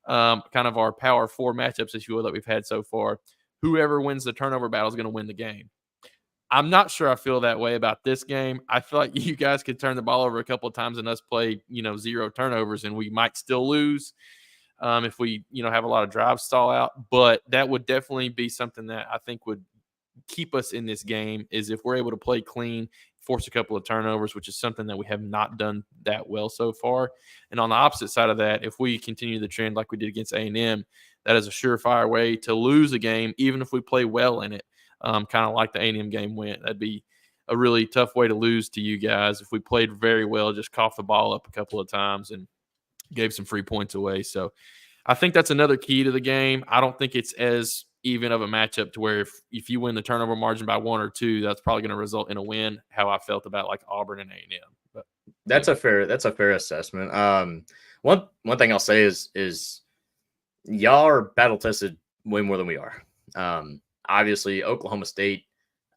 Kind of our power 4 matchups, if you will, that we've had so far. Whoever wins the turnover battle is going to win the game. I'm not sure I feel that way about this game. I feel like you guys could turn the ball over a couple of times and us play, 0 turnovers, and we might still lose if we, have a lot of drives stall out. But that would definitely be something that I think would keep us in this game is if we're able to play clean, force a couple of turnovers, which is something that we have not done that well so far. And on the opposite side of that, if we continue the trend like we did against A&M, that is a surefire way to lose a game, even if we play well in it, kind of like the A&M game went. That'd be a really tough way to lose to you guys if we played very well, just coughed the ball up a couple of times and gave some free points away. So I think that's another key to the game. I don't think it's as even of a matchup to where if you win the turnover margin by 1 or 2, that's probably going to result in a win. How I felt about like Auburn and A&M. But that's a fair assessment. One thing I'll say is y'all are battle tested way more than we are. Obviously Oklahoma State,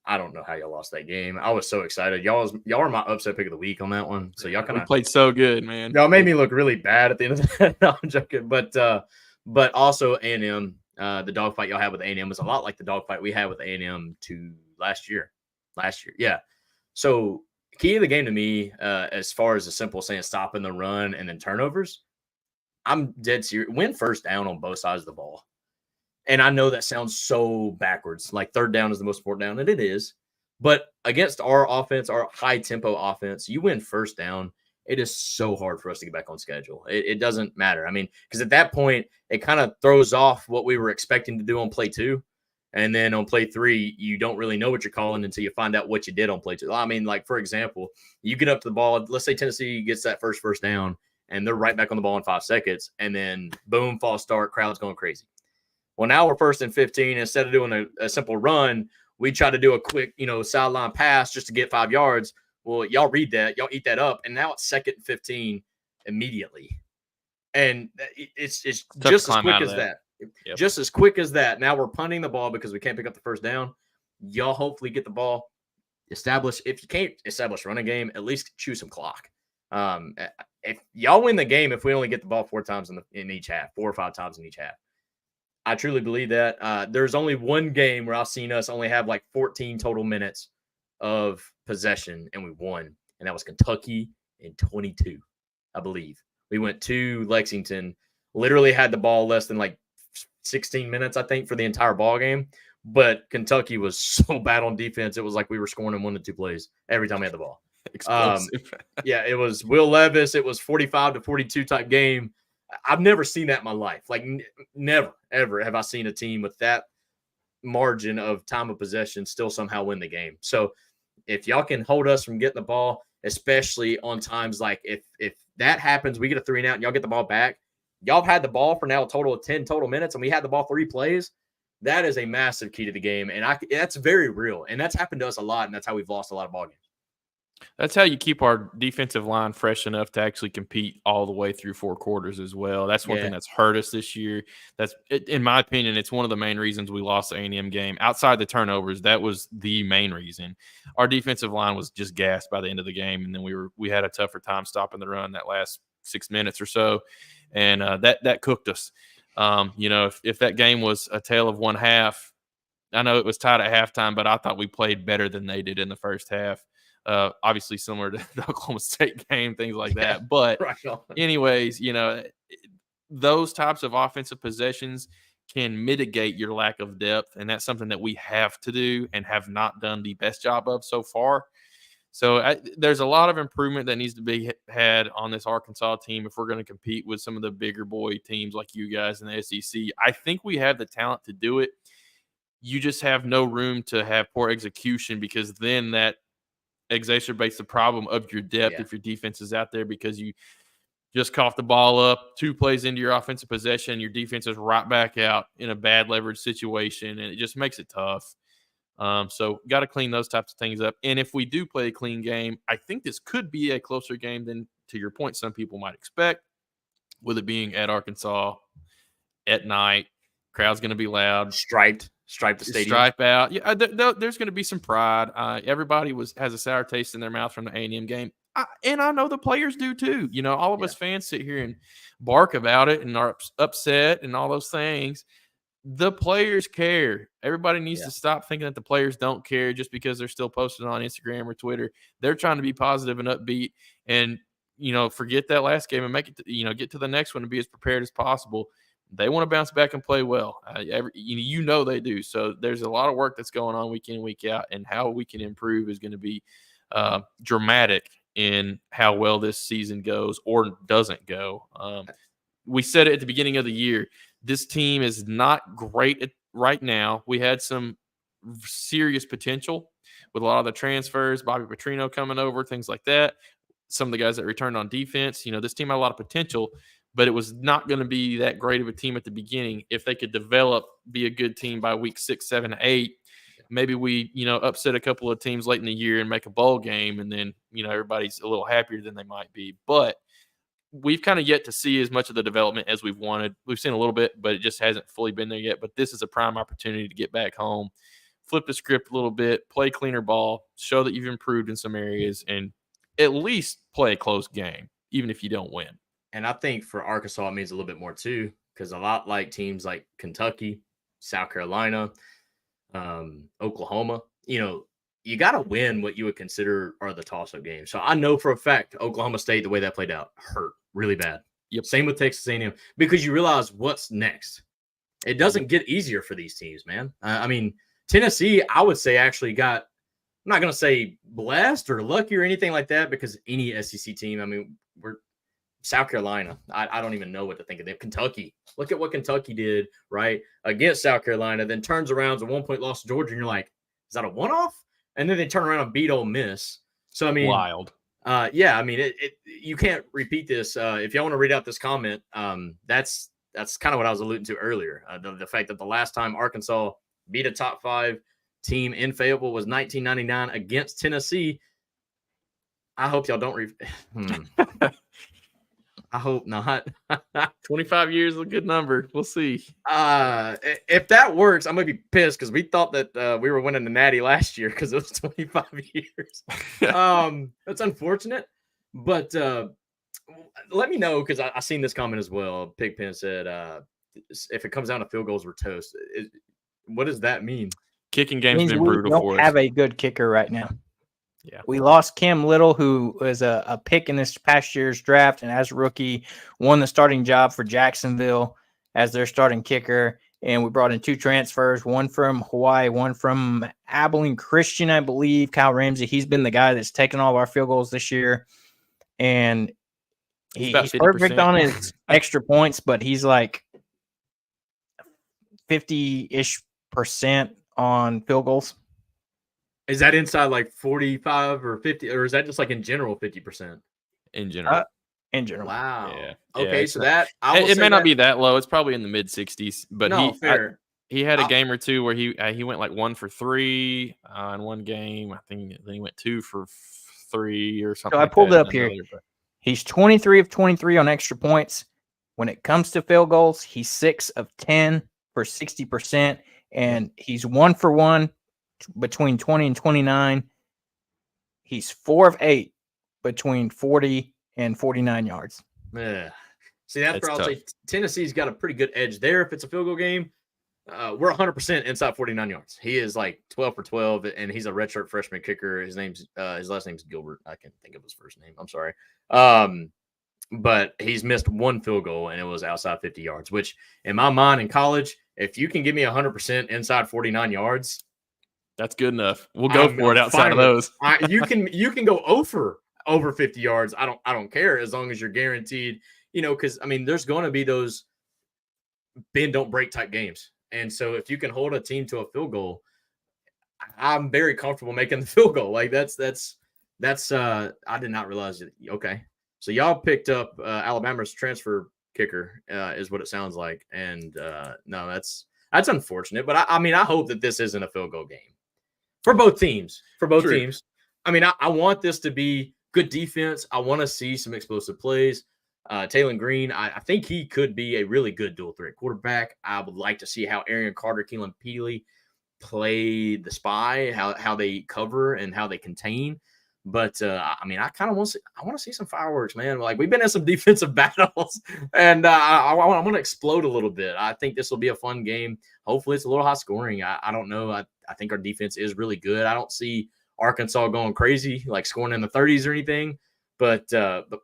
I don't know how y'all lost that game. I was so excited. Y'all are my upset pick of the week on that one. So y'all kind of played so good, man. Y'all made me look really bad at the end of that. No, I'm joking. But also A&M. The dogfight y'all had with A&M was a lot like the dogfight we had with A&M last year. Yeah. So key to the game to me, as far as the simple saying stopping the run and then turnovers, I'm dead serious. Win first down on both sides of the ball. And I know that sounds so backwards. Like third down is the most important down, and it is. But against our offense, our high tempo offense, you win first down. It is so hard for us to get back on schedule. It doesn't matter. I mean, because at that point, it kind of throws off what we were expecting to do on play 2. And then on play 3, you don't really know what you're calling until you find out what you did on play 2. I mean, like, for example, you get up to the ball. Let's say Tennessee gets that first down, and they're right back on the ball in 5 seconds. And then, boom, false start, crowd's going crazy. Well, now we're 1st and 15. Instead of doing a simple run, we try to do a quick, sideline pass just to get 5 yards. Well, y'all read that, y'all eat that up, and now it's 2nd and 15 immediately. And it's just as quick as that. Yep. Just as quick as that. Now we're punting the ball because we can't pick up the first down. Y'all hopefully get the ball, establish. If you can't establish running game, at least chew some clock. If y'all win the game, if we only get the ball 4 times in each half, 4 or 5 times in each half, I truly believe that. There's only one game where I've seen us only have like 14 total minutes of possession, and we won, and that was Kentucky in 22, I believe. We went to Lexington, literally had the ball less than like 16 minutes, I think, for the entire ball game. But Kentucky was so bad on defense, it was like we were scoring in 1 to 2 plays every time we had the ball. Explosive. Yeah, it was Will Levis. It was 45-42 type game. I've never seen that in my life. Like never, ever have I seen a team with that margin of time of possession still somehow win the game. So if y'all can hold us from getting the ball, especially on times like if that happens, we get a 3 and out and y'all get the ball back. Y'all have had the ball for now a total of 10 total minutes, and we had the ball 3 plays. That is a massive key to the game, and that's very real. And that's happened to us a lot, and that's how we've lost a lot of ball games. That's how you keep our defensive line fresh enough to actually compete all the way through 4 quarters as well. That's one thing that's hurt us this year. In my opinion, it's one of the main reasons we lost the A&M game. Outside the turnovers, that was the main reason. Our defensive line was just gassed by the end of the game, and then we had a tougher time stopping the run that last 6 minutes or so, and that cooked us. If that game was a tale of one half, I know it was tied at halftime, but I thought we played better than they did in the first half. Obviously similar to the Oklahoma State game, things like that. But anyways, those types of offensive possessions can mitigate your lack of depth. And that's something that we have to do and have not done the best job of so far. So there's a lot of improvement that needs to be had on this Arkansas team if we're going to compete with some of the bigger boy teams like you guys in the SEC. I think we have the talent to do it. You just have no room to have poor execution, because then that exacerbates the problem of your depth if your defense is out there, because you just cough the ball up 2 plays into your offensive possession, your defense is right back out in a bad leverage situation, and it just makes it tough. So got to clean those types of things up. And if we do play a clean game, I think this could be a closer game than, to your point, some people might expect, with it being at Arkansas at night. Crowd's going to be loud. Stripe the stadium. Stripe out. Yeah, there's going to be some pride. Everybody has a sour taste in their mouth from the A&M game. And I know the players do too. All of us fans sit here and bark about it and are upset and all those things. The players care. Everybody needs to stop thinking that the players don't care just because they're still posting on Instagram or Twitter. They're trying to be positive and upbeat and, forget that last game and make it, get to the next one and be as prepared as possible. They want to bounce back and play well. They do. So there's a lot of work that's going on week in, week out, and how we can improve is going to be dramatic in how well this season goes or doesn't go. We said it at the beginning of the year. This team is not great right now. We had some serious potential with a lot of the transfers, Bobby Petrino coming over, things like that. Some of the guys that returned on defense. This team had a lot of potential, but it was not going to be that great of a team at the beginning. If they could develop, be a good team by week 6, 7, 8, maybe we, upset a couple of teams late in the year and make a bowl game, and then, everybody's a little happier than they might be. But we've kind of yet to see as much of the development as we've wanted. We've seen a little bit, but it just hasn't fully been there yet. But this is a prime opportunity to get back home, flip the script a little bit, play cleaner ball, show that you've improved in some areas, and at least play a close game, even if you don't win. And I think for Arkansas, it means a little bit more too, because a lot like teams like Kentucky, South Carolina, Oklahoma, you got to win what you would consider are the toss-up games. So I know for a fact Oklahoma State, the way that played out, hurt really bad. Yep. Same with Texas A&M, because you realize what's next. It doesn't get easier for these teams, man. Tennessee, I would say, actually got, I'm not going to say blessed or lucky or anything like that, because any SEC team, we're South Carolina. I don't even know what to think of them. Kentucky. Look at what Kentucky did, right, against South Carolina, then turns around to 1-point loss to Georgia, and you're like, is that a one-off? And then they turn around and beat Ole Miss. So, wild. You can't repeat this. If y'all want to read out this comment, that's kind of what I was alluding to earlier. The fact that the last time Arkansas beat a top 5 team in Fayetteville was 1999 against Tennessee. I hope y'all don't I hope not. 25 years is a good number. We'll see. If that works, I'm gonna be pissed because we thought that we were winning the Natty last year because it was 25 years. That's unfortunate, but let me know because I seen this comment as well. Pigpen said, "If it comes down to field goals, we're toast." What does that mean? Kicking game's Means been we brutal don't for us. have a good kicker right now. Yeah. We lost Cam Little, who was a pick in this past year's draft, and as a rookie, won the starting job for Jacksonville as their starting kicker. And we brought in 2 transfers, one from Hawaii, one from Abilene Christian, I believe. Kyle Ramsey, he's been the guy that's taken all of our field goals this year. And he's perfect on his extra points, but he's like 50-ish% on field goals. Is that inside like 45 or 50, or is that just like in general 50%? In general. In general. Wow. Yeah. Okay, Yeah, so that it may not be that low. It's probably in the mid 60s. But fair. He had a game or two where he went like 1 for 3 in one game. I think then he went 2 for 3 or something. So I pulled it up here. He's 23 of 23 on extra points. When it comes to field goals, he's 6 of 10 for 60%, and he's 1 for 1 between 20 and 29. He's 4 of 8 between 40 and 49 yards. Yeah. See, that's where I'll say Tennessee's got a pretty good edge there. If it's a field goal game, we're 100% inside 49 yards. He is like 12 for 12, and he's a redshirt freshman kicker. His last name's Gilbert. I can't think of his first name. I'm sorry. But he's missed 1 field goal, and it was outside 50 yards, which in my mind in college, if you can give me 100% inside 49 yards, that's good enough. We'll go for it outside of those. You can go over 50 yards. I don't care as long as you're guaranteed, because I mean, there's going to be those bend don't break type games. And so if you can hold a team to a field goal, I'm very comfortable making the field goal. Like that's I did not realize it. Okay. So y'all picked up Alabama's transfer kicker is what it sounds like. And no, that's unfortunate, but I mean, I hope that this isn't a field goal game for both teams, teams. I mean, I want this to be good defense. I want to see some explosive plays. Taylon Green, I think he could be a really good dual threat quarterback. I would like to see how Arian Carter, Keelan Peely play the spy, how they cover and how they contain. But I mean, I kind of want to see some fireworks, man. Like we've been in some defensive battles, and I want to explode a little bit. I think this will be a fun game. Hopefully, it's a little high scoring. I don't know. I think our defense is really good. I don't see Arkansas going crazy, like scoring in the 30s or anything. But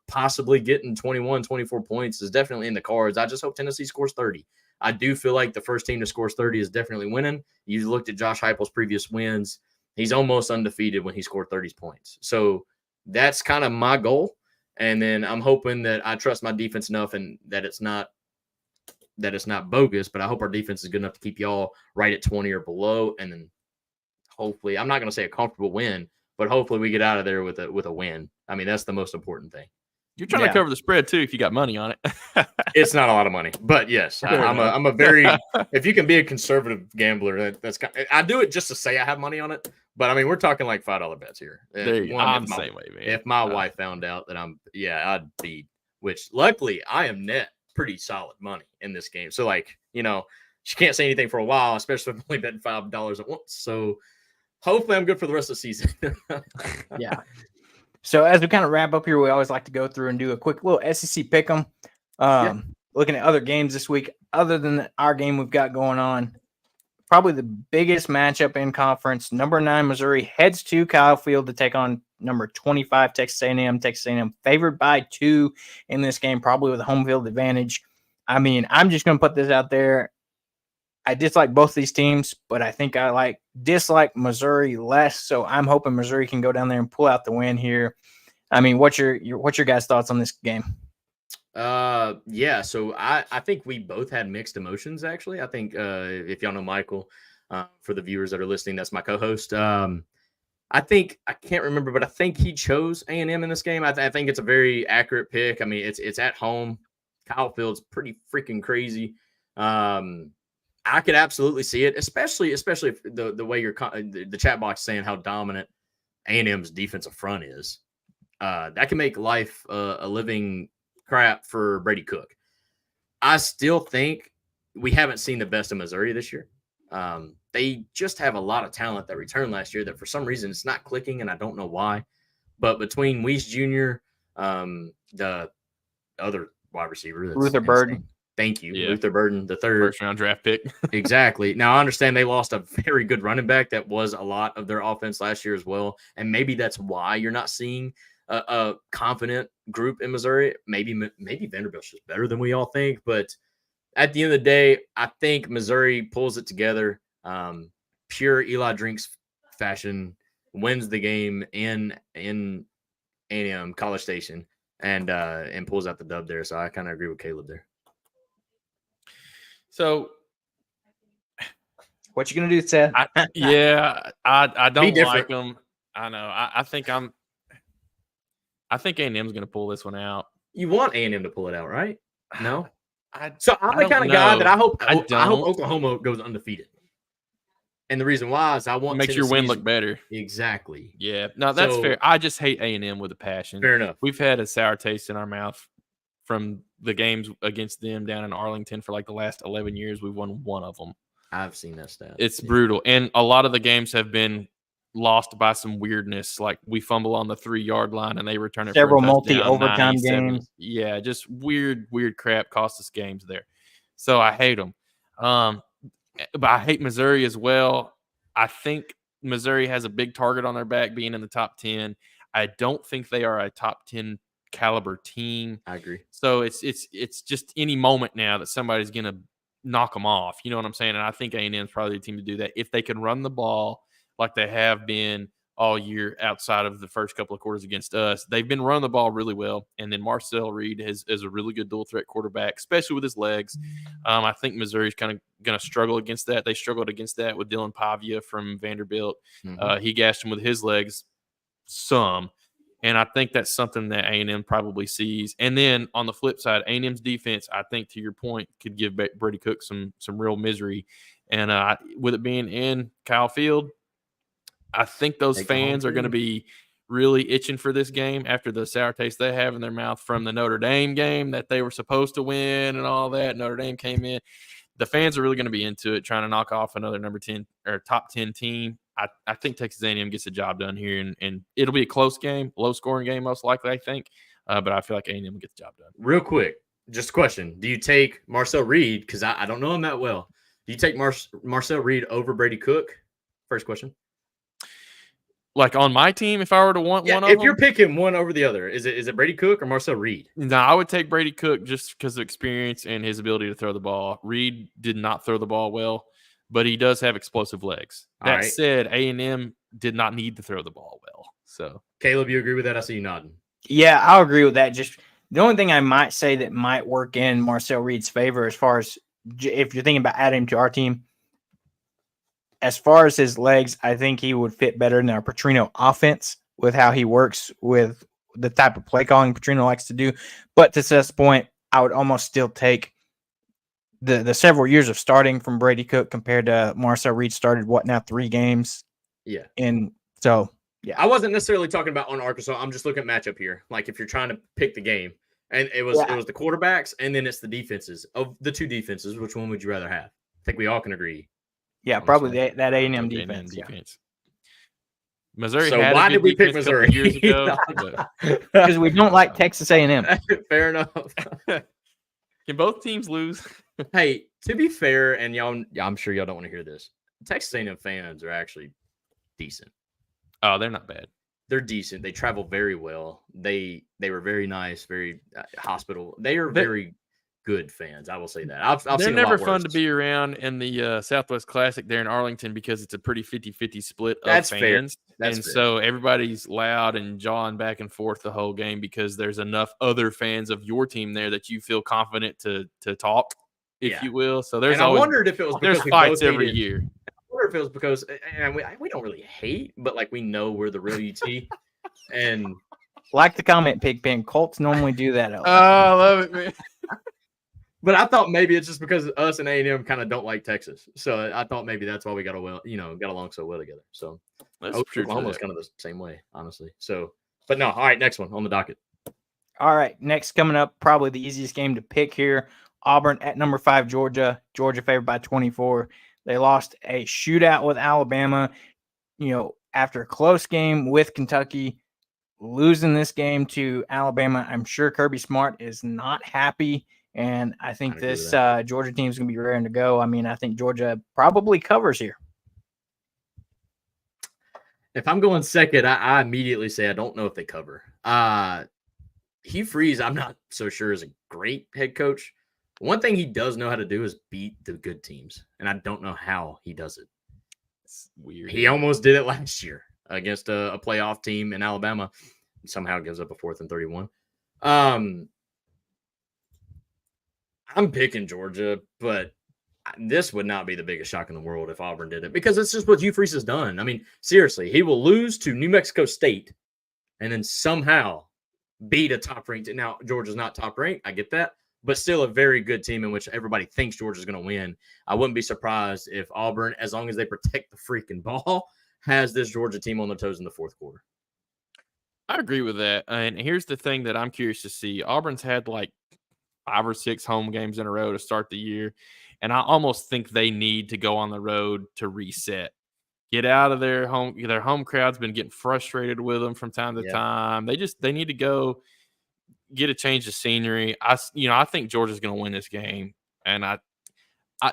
possibly getting 21, 24 points is definitely in the cards. I just hope Tennessee scores 30. I do feel like the first team to score 30 is definitely winning. You looked at Josh Heupel's previous wins. He's almost undefeated when he scored 30 points. So that's kind of my goal. And then I'm hoping that I trust my defense enough and that it's not bogus, but I hope our defense is good enough to keep y'all right at 20 or below. And then hopefully, I'm not going to say a comfortable win, but hopefully we get out of there with a win. I mean, that's the most important thing. You're trying to cover the spread too if you got money on it. It's not a lot of money, but yes, I'm a very if you can be a conservative gambler, that's I do it just to say I have money on it. But I mean, we're talking like $5 bets here. I'm the same way, man. If my wife found out that I'd be. Which luckily I am net pretty solid money in this game. So like she can't say anything for a while, especially if I'm only betting $5 at once. So hopefully I'm good for the rest of the season. Yeah. So as we kind of wrap up here, we always like to go through and do a quick little SEC pick'em. Looking at other games this week, other than our game we've got going on, probably the biggest matchup in conference. Number 9 Missouri heads to Kyle Field to take on number 25 Texas A&M. Texas A&M favored by 2 in this game, probably with a home field advantage. I mean, I'm just going to put this out there. I dislike both these teams, but I think I dislike Missouri less. So I'm hoping Missouri can go down there and pull out the win here. I mean, what's your guys' thoughts on this game? Yeah. So I think we both had mixed emotions. Actually, I think if y'all know Michael, for the viewers that are listening, that's my co-host. I think I can't remember, but I think he chose A&M in this game. I think it's a very accurate pick. I mean, it's at home. Kyle Field's pretty freaking crazy. I could absolutely see it, especially if the way the chat box saying how dominant A&M's defensive front is. That can make life a living crap for Brady Cook. I still think we haven't seen the best of Missouri this year. They just have a lot of talent that returned last year that for some reason it's not clicking, and I don't know why. But between Weiss Jr., the other wide receiver, that's Luther Burden. insane. Thank you, Yeah. Luther Burden, the third first-round draft pick. Exactly. Now, I understand they lost a very good running back that was a lot of their offense last year as well. And maybe that's why you're not seeing a confident group in Missouri. Maybe Vanderbilt's just better than we all think. But at the end of the day, I think Missouri pulls it together. Pure Eli Drinks fashion, wins the game in A&M College Station and pulls out the dub there. So I kind of agree with Caleb there. So What you gonna do, Seth? I don't like them. I know. I think A&M's gonna pull this one out. You want A&M to pull it out, right? No. I'm the kind of guy that I hope Oklahoma goes undefeated. And the reason why is I want makes your win look better. Exactly. Yeah. No, that's fair. I just hate A&M with a passion. Fair enough. We've had a sour taste in our mouth from the games against them down in Arlington for like the last 11 years. We've won one of them. I've seen that stat. It's brutal. And a lot of the games have been lost by some weirdness. Like we fumble on the 3-yard line and they return it. Several for a touchdown, multi-overtime 97. games. Yeah, just weird crap cost us games there. So I hate them. But I hate Missouri as well. I think Missouri has a big target on their back being in the top 10. I don't think they are a top 10 caliber team. I agree. So it's just any moment now that somebody's going to knock them off. You know what I'm saying? And I think A&M is probably the team to do that. If they can run the ball like they have been all year outside of the first couple of quarters against us, they've been running the ball really well. And then Marcel Reed is a really good dual threat quarterback, especially with his legs. I think Missouri's kind of going to struggle against that. They struggled against that with Dylan Pavia from Vanderbilt. He gashed him with his legs some. And I think that's something that A&M probably sees. And then on the flip side, A&M's defense, I think to your point, could give Brady Cook some real misery. And with it being in Kyle Field, I think those fans are going to be really itching for this game after the sour taste they have in their mouth from the Notre Dame game that they were supposed to win and all that. Notre Dame came in. The fans are really going to be into it, trying to knock off another number 10 or top 10 team. I think Texas A&M gets the job done here, and it'll be a close game, low-scoring game most likely, I think. But I feel like A&M will get the job done. Real quick, just a question. Do you take Marcel Reed, because I don't know him that well, do you take Marcel Reed over Brady Cook? First question. Like on my team, if I were to want one of them? If you're picking one over the other, is it Brady Cook or Marcel Reed? No, I would take Brady Cook just because of experience and his ability to throw the ball. Reed did not throw the ball well, but he does have explosive legs. That said, A&M did not need to throw the ball well. So, Caleb, you agree with that? I see you nodding. Yeah, I'll agree with that. Just the only thing I might say that might work in Marcel Reed's favor as far as if you're thinking about adding him to our team, as far as his legs, I think he would fit better in our Petrino offense with how he works with the type of play calling Petrino likes to do. But to Seth's point, I would almost still take the several years of starting from Brady Cook compared to Marcel Reed started, 3 games? Yeah. And so, yeah. I wasn't necessarily talking about on Arkansas. I'm just looking at matchup here. Like if you're trying to pick the game, and it was the quarterbacks and then it's the defenses. Of the 2 defenses, which one would you rather have? I think we all can agree. Yeah, probably that A&M defense. Missouri. So had why a good did we pick defense Missouri? Years ago, because we don't like Texas A&M. Fair enough. Can both teams lose? Hey, to be fair, and y'all, I'm sure y'all don't want to hear this. Texas A&M fans are actually decent. Oh, they're not bad. They're decent. They travel very well. They were very nice, very hospitable. They are very good fans. I will say that. I've they're seen never a lot fun worse. to be around in the Southwest Classic there in Arlington because it's a pretty 50-50 split of That's fans. Fair. That's and fair. So everybody's loud and jawing back and forth the whole game because there's enough other fans of your team there that you feel confident to talk, if you will. So there's I wondered if it was because there's we fights both every hated, year. I wonder if it was because and we don't really hate, but like we know we're the real UT. And like the comment, Pigpen. Colts normally do that. Oh, I love it, man. But I thought maybe it's just because us and A&M kind of don't like Texas, so I thought maybe that's why we got along so well together. So That's Oklahoma's kind of the same way, honestly. So, but no, all right, next one on the docket. All right, next coming up, probably the easiest game to pick here. Auburn at number 5, Georgia. Georgia favored by 24. They lost a shootout with Alabama, after a close game with Kentucky. Losing this game to Alabama, I'm sure Kirby Smart is not happy, and I think this Georgia team is going to be raring to go. I mean, I think Georgia probably covers here. If I'm going second, I immediately say I don't know if they cover. Hugh Freeze, I'm not so sure is a great head coach. One thing he does know how to do is beat the good teams, and I don't know how he does it. It's weird. He almost did it last year against a playoff team in Alabama. Somehow gives up a 4th and 31. I'm picking Georgia, but this would not be the biggest shock in the world if Auburn did it, because it's just what Hugh Freeze has done. I mean, seriously, he will lose to New Mexico State and then somehow beat a top-ranked team. Now, Georgia's not top-ranked. I get that, but still a very good team in which everybody thinks Georgia's going to win. I wouldn't be surprised if Auburn, as long as they protect the freaking ball, has this Georgia team on their toes in the 4th quarter. I agree with that. And here's the thing that I'm curious to see. Auburn's had like 5 or 6 home games in a row to start the year. And I almost think they need to go on the road to reset. Get out of their home. Their home crowd's been getting frustrated with them from time to time. They need to go get a change of scenery. I think Georgia's going to win this game. And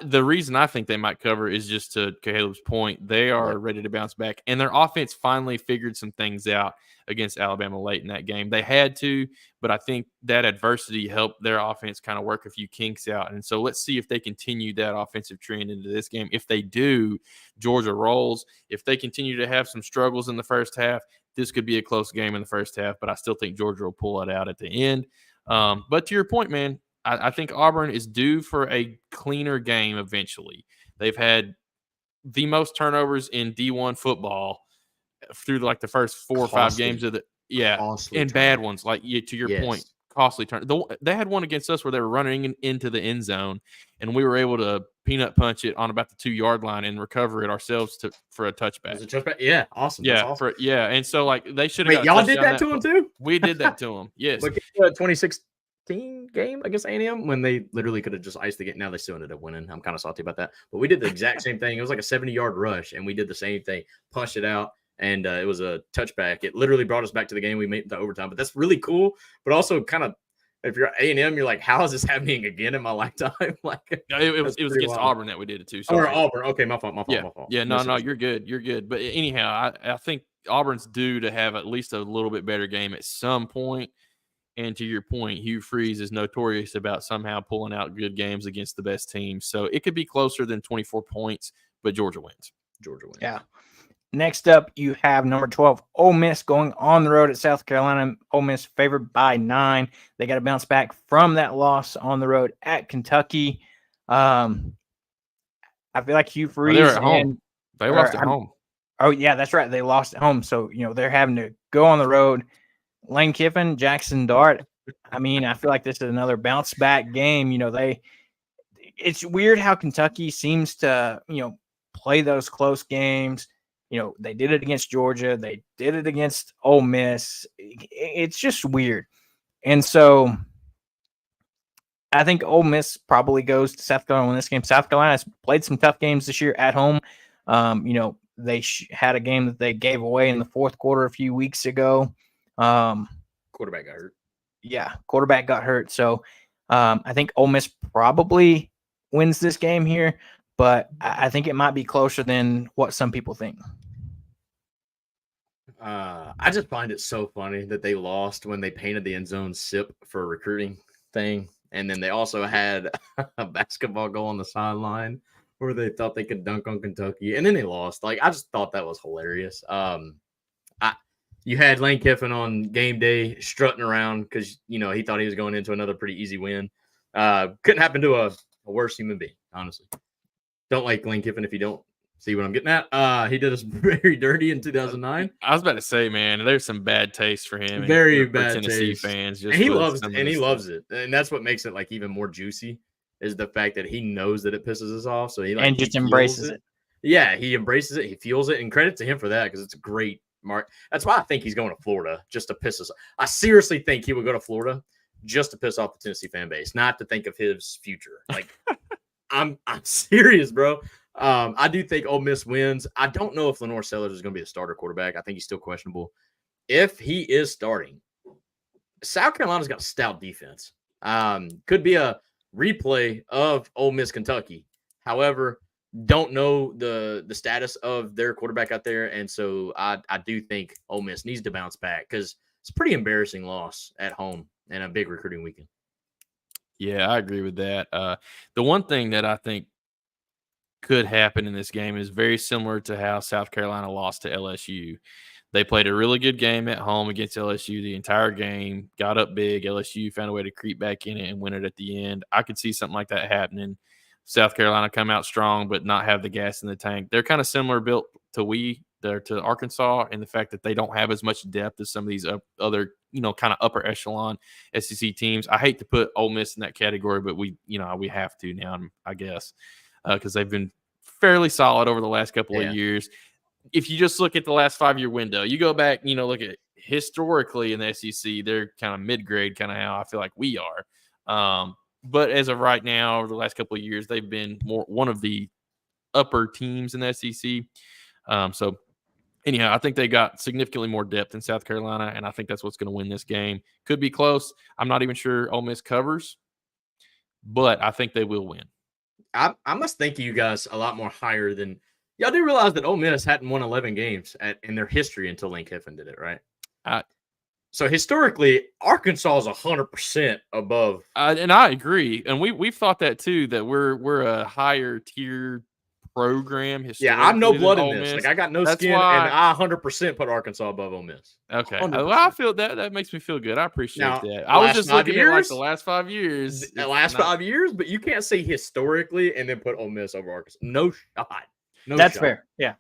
the reason I think they might cover is just to Caleb's point. They are ready to bounce back, and their offense finally figured some things out against Alabama late in that game. They had to, but I think that adversity helped their offense kind of work a few kinks out. And so let's see if they continue that offensive trend into this game. If they do, Georgia rolls. If they continue to have some struggles in the first half, this could be a close game in the first half, but I still think Georgia will pull it out at the end. But to your point, man, I think Auburn is due for a cleaner game eventually. They've had the most turnovers in D1 football through like the first 4 or 5 games of and bad ones. Like to your point, costly turn. They had one against us where they were running into the end zone, and we were able to peanut punch it on about the 2-yard line and recover it ourselves for a touchback. Yeah, awesome. Yeah, awesome. And so like they should have. Wait, y'all did that to them too? We did that to them. Yes. Look at the 2016 game against A&M when they literally could have just iced the game. Now they still ended up winning. I'm kind of salty about that, but we did the exact same thing. It was like a 70-yard rush, and we did the same thing, punched it out, and it was a touchback. It literally brought us back to the game. We made the overtime, but that's really cool. But also kind of, if you're A&M, you're like, how is this happening again in my lifetime? Like it was against Auburn that we did it too. Or Auburn. Okay, my fault. Yeah, no, you're good. But anyhow, I think Auburn's due to have at least a little bit better game at some point. And to your point, Hugh Freeze is notorious about somehow pulling out good games against the best teams. So it could be closer than 24 points, but Georgia wins. Yeah. Next up, you have number 12, Ole Miss, going on the road at South Carolina. Ole Miss favored by 9. They got to bounce back from that loss on the road at Kentucky. I feel like Hugh Freeze. They're at home. They lost at home. Oh, yeah, that's right. They lost at home. So, they're having to go on the road. Lane Kiffin, Jackson Dart. I mean, I feel like this is another bounce back game. It's weird how Kentucky seems to, play those close games. They did it against Georgia. They did it against Ole Miss. It's just weird. And so I think Ole Miss probably goes to South Carolina in this game. South Carolina's played some tough games this year at home. They had a game that they gave away in the 4th quarter a few weeks ago. Quarterback got hurt. Yeah, quarterback got hurt. So I think Ole Miss probably wins this game here, but I think it might be closer than what some people think. I just find it so funny that they lost when they painted the end zone SIP for a recruiting thing. And then they also had a basketball goal on the sideline where they thought they could dunk on Kentucky. And then they lost. Like, I just thought that was hilarious. You had Lane Kiffin on game day strutting around because, he thought he was going into another pretty easy win. Couldn't happen to a worse human being, honestly. Don't like Lane Kiffin if you don't see what I'm getting at. He did us very dirty in 2009. I was about to say, man, there's some bad taste for him. Very bad Tennessee taste. Fans. And he loves it. And that's what makes it like even more juicy is the fact that he knows that it pisses us off. So he just embraces it. Yeah, he embraces it. He feels it. And credit to him for that because it's a great Mark. That's why I think he's going to Florida just to piss us off. I seriously think he would go to Florida just to piss off the Tennessee fan base, not to think of his future. Like, I'm serious, bro. I do think Ole Miss wins. I don't know if Lenore Sellers is going to be a starter quarterback. I think he's still questionable. If he is starting, South Carolina's got a stout defense. Could be a replay of Ole Miss Kentucky. However, don't know the status of their quarterback out there, and so I do think Ole Miss needs to bounce back because it's a pretty embarrassing loss at home and a big recruiting weekend. Yeah, I agree with that. The one thing that I think could happen in this game is very similar to how South Carolina lost to LSU. They played a really good game at home against LSU the entire game, got up big. LSU found a way to creep back in it and win it at the end. I could see something like that happening. South Carolina come out strong but not have the gas in the tank. They're kind of similar built to Arkansas in the fact that they don't have as much depth as some of these other, kind of upper echelon SEC teams. I hate to put Ole Miss in that category, but we have to now, I guess, because they've been fairly solid over the last couple of years. If you just look at the last 5-year window, you go back, look at historically in the SEC, they're kind of mid-grade, kind of how I feel like we are. But as of right now, over the last couple of years, they've been one of the upper teams in the SEC. So anyhow, I think they got significantly more depth in South Carolina, and I think that's what's going to win this game. Could be close. I'm not even sure Ole Miss covers, but I think they will win. I must think you guys a lot more higher than y'all do realize that Ole Miss hadn't won 11 games in their history until Lane Kiffin did it, right? So historically, Arkansas is 100% above. And I agree. And we've thought that too, that we're a higher tier program. Yeah, I'm no blood in this. Miss. Like I got no skin, and I 100% put Arkansas above Ole Miss. Okay, 100%. well, I feel that makes me feel good. I appreciate that. I was just looking at like the last 5 years. The last 5 years, but you can't say historically and then put Ole Miss over Arkansas. No shot. That's fair. Yeah.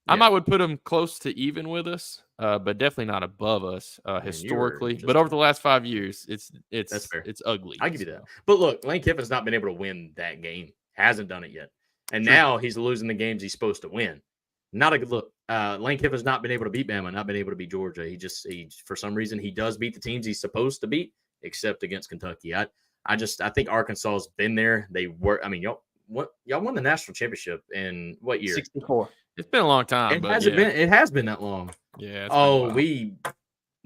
I might would put them close to even with us, but definitely not above us historically. But over the last 5 years, that's fair. It's ugly. I'll give you that. But look, Lane Kiffin's not been able to win that game. Hasn't done it yet. And now he's losing the games he's supposed to win. Not a good look. Lane Kiffin's not been able to beat Bama, not been able to beat Georgia. He for some reason he does beat the teams he's supposed to beat, except against Kentucky. I think Arkansas has been there. They were. I mean, y'all won the national championship in what year? 64. It's been a long time. It has been that long. Yeah.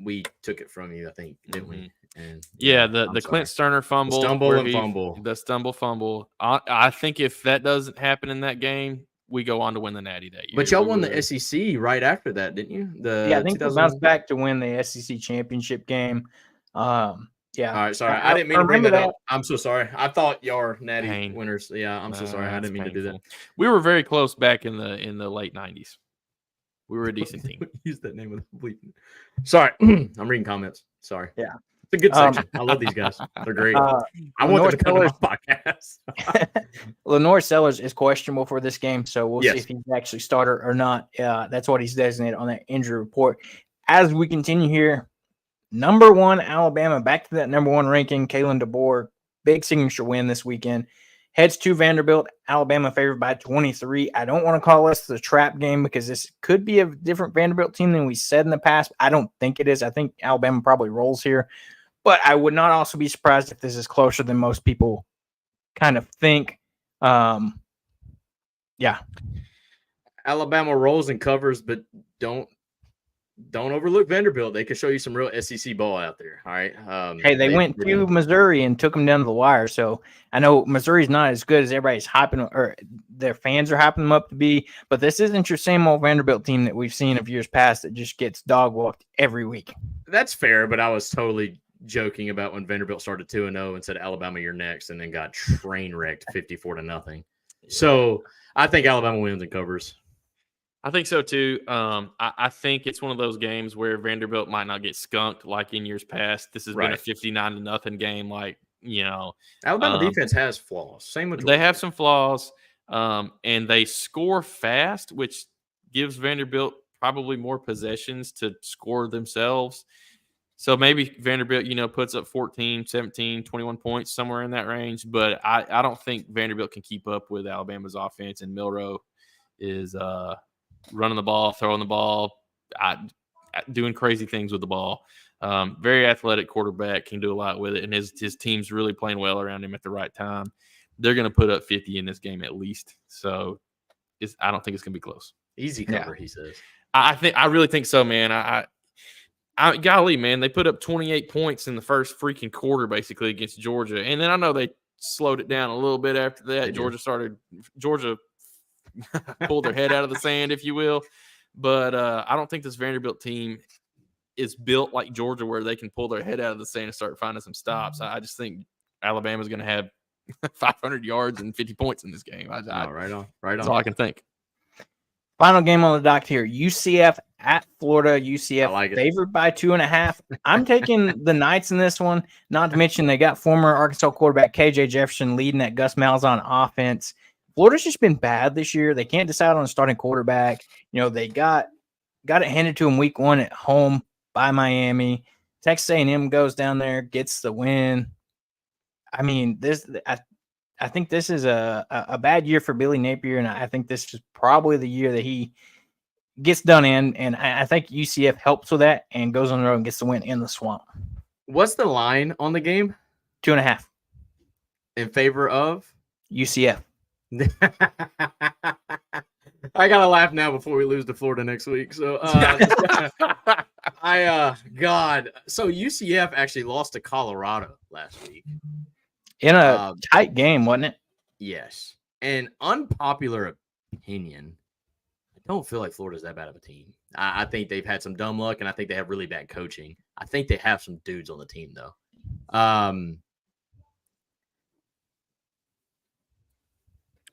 We took it from you, I think, didn't we? And the Clint Sterner fumble, the stumble fumble. I think if that doesn't happen in that game, we go on to win the Natty that year. But y'all won the SEC right after that, didn't you? I think we bounced back to win the SEC championship game. Yeah. All right. Sorry. I didn't mean to bring that up. I'm so sorry. I thought y'all were Natty winners. Yeah. I'm so sorry. I didn't mean to do that. We were very close back in the late 90s. We were a decent team. Use that name with bleeping. Sorry. I'm reading comments. Sorry. Yeah. It's a good section. I love these guys. They're great. I want them to come to my podcast. Lenore Sellers is questionable for this game, so we'll see if he's actually starter or not. That's what he's designated on that injury report. As we continue here, number 1 Alabama, back to that number 1 ranking. Kalen DeBoer, big signature win this weekend. Heads to Vanderbilt. Alabama favored by 23. I don't want to call this the trap game because this could be a different Vanderbilt team than we said in the past. I don't think it is. I think Alabama probably rolls here. But I would not also be surprised if this is closer than most people kind of think. Yeah. Alabama rolls and covers, but don't overlook Vanderbilt. They could show you some real SEC ball out there. All right. Hey, they went to Missouri and took them down to the wire. So I know Missouri's not as good as everybody's hyping, or their fans are hyping them up to be. But this isn't your same old Vanderbilt team that we've seen of years past that just gets dog walked every week. That's fair, but I was totally joking about when Vanderbilt started 2-0 and said Alabama, you're next, and then got train wrecked 54-0. So I think Alabama wins and covers. I think so too. I think it's one of those games where Vanderbilt might not get skunked like in years past. This has been a 59-0 game. Alabama defense has flaws. Same with Georgia. They have some flaws, and they score fast, which gives Vanderbilt probably more possessions to score themselves. So maybe Vanderbilt, puts up 14, 17, 21 points, somewhere in that range. But I don't think Vanderbilt can keep up with Alabama's offense, and Milroe is running the ball, throwing the ball. doing crazy things with the ball. Very athletic quarterback, can do a lot with it, and his team's really playing well around him at the right time. They're going to put up 50 in this game at least. So I don't think it's going to be close. Easy cover, he says. I really think so, man. Golly, man, they put up 28 points in the first freaking quarter, basically, against Georgia. And then I know they slowed it down a little bit after that. Georgia pulled their head out of the sand, if you will. But I don't think this Vanderbilt team is built like Georgia, where they can pull their head out of the sand and start finding some stops. I just think Alabama's going to have 500 yards and 50 points in this game. Right on. That's all I can think. Final game on the dock here. UCF at Florida. UCF favored by 2.5. I'm taking the Knights in this one. Not to mention they got former Arkansas quarterback KJ Jefferson leading that Gus Malzahn offense. Florida's just been bad this year. They can't decide on a starting quarterback. They got it handed to them week 1 at home by Miami. Texas A&M goes down there, gets the win. I mean, I think this is a bad year for Billy Napier, and I think this is probably the year that he gets done in, and I think UCF helps with that and goes on the road and gets the win in the Swamp. What's the line on the game? 2.5. In favor of? I UCF. gotta laugh now before we lose to Florida next week. So, So UCF actually lost to Colorado last week. In a tight game, wasn't it? Yes. An unpopular opinion. I don't feel like Florida's that bad of a team. I think they've had some dumb luck, and I think they have really bad coaching. I think they have some dudes on the team, though.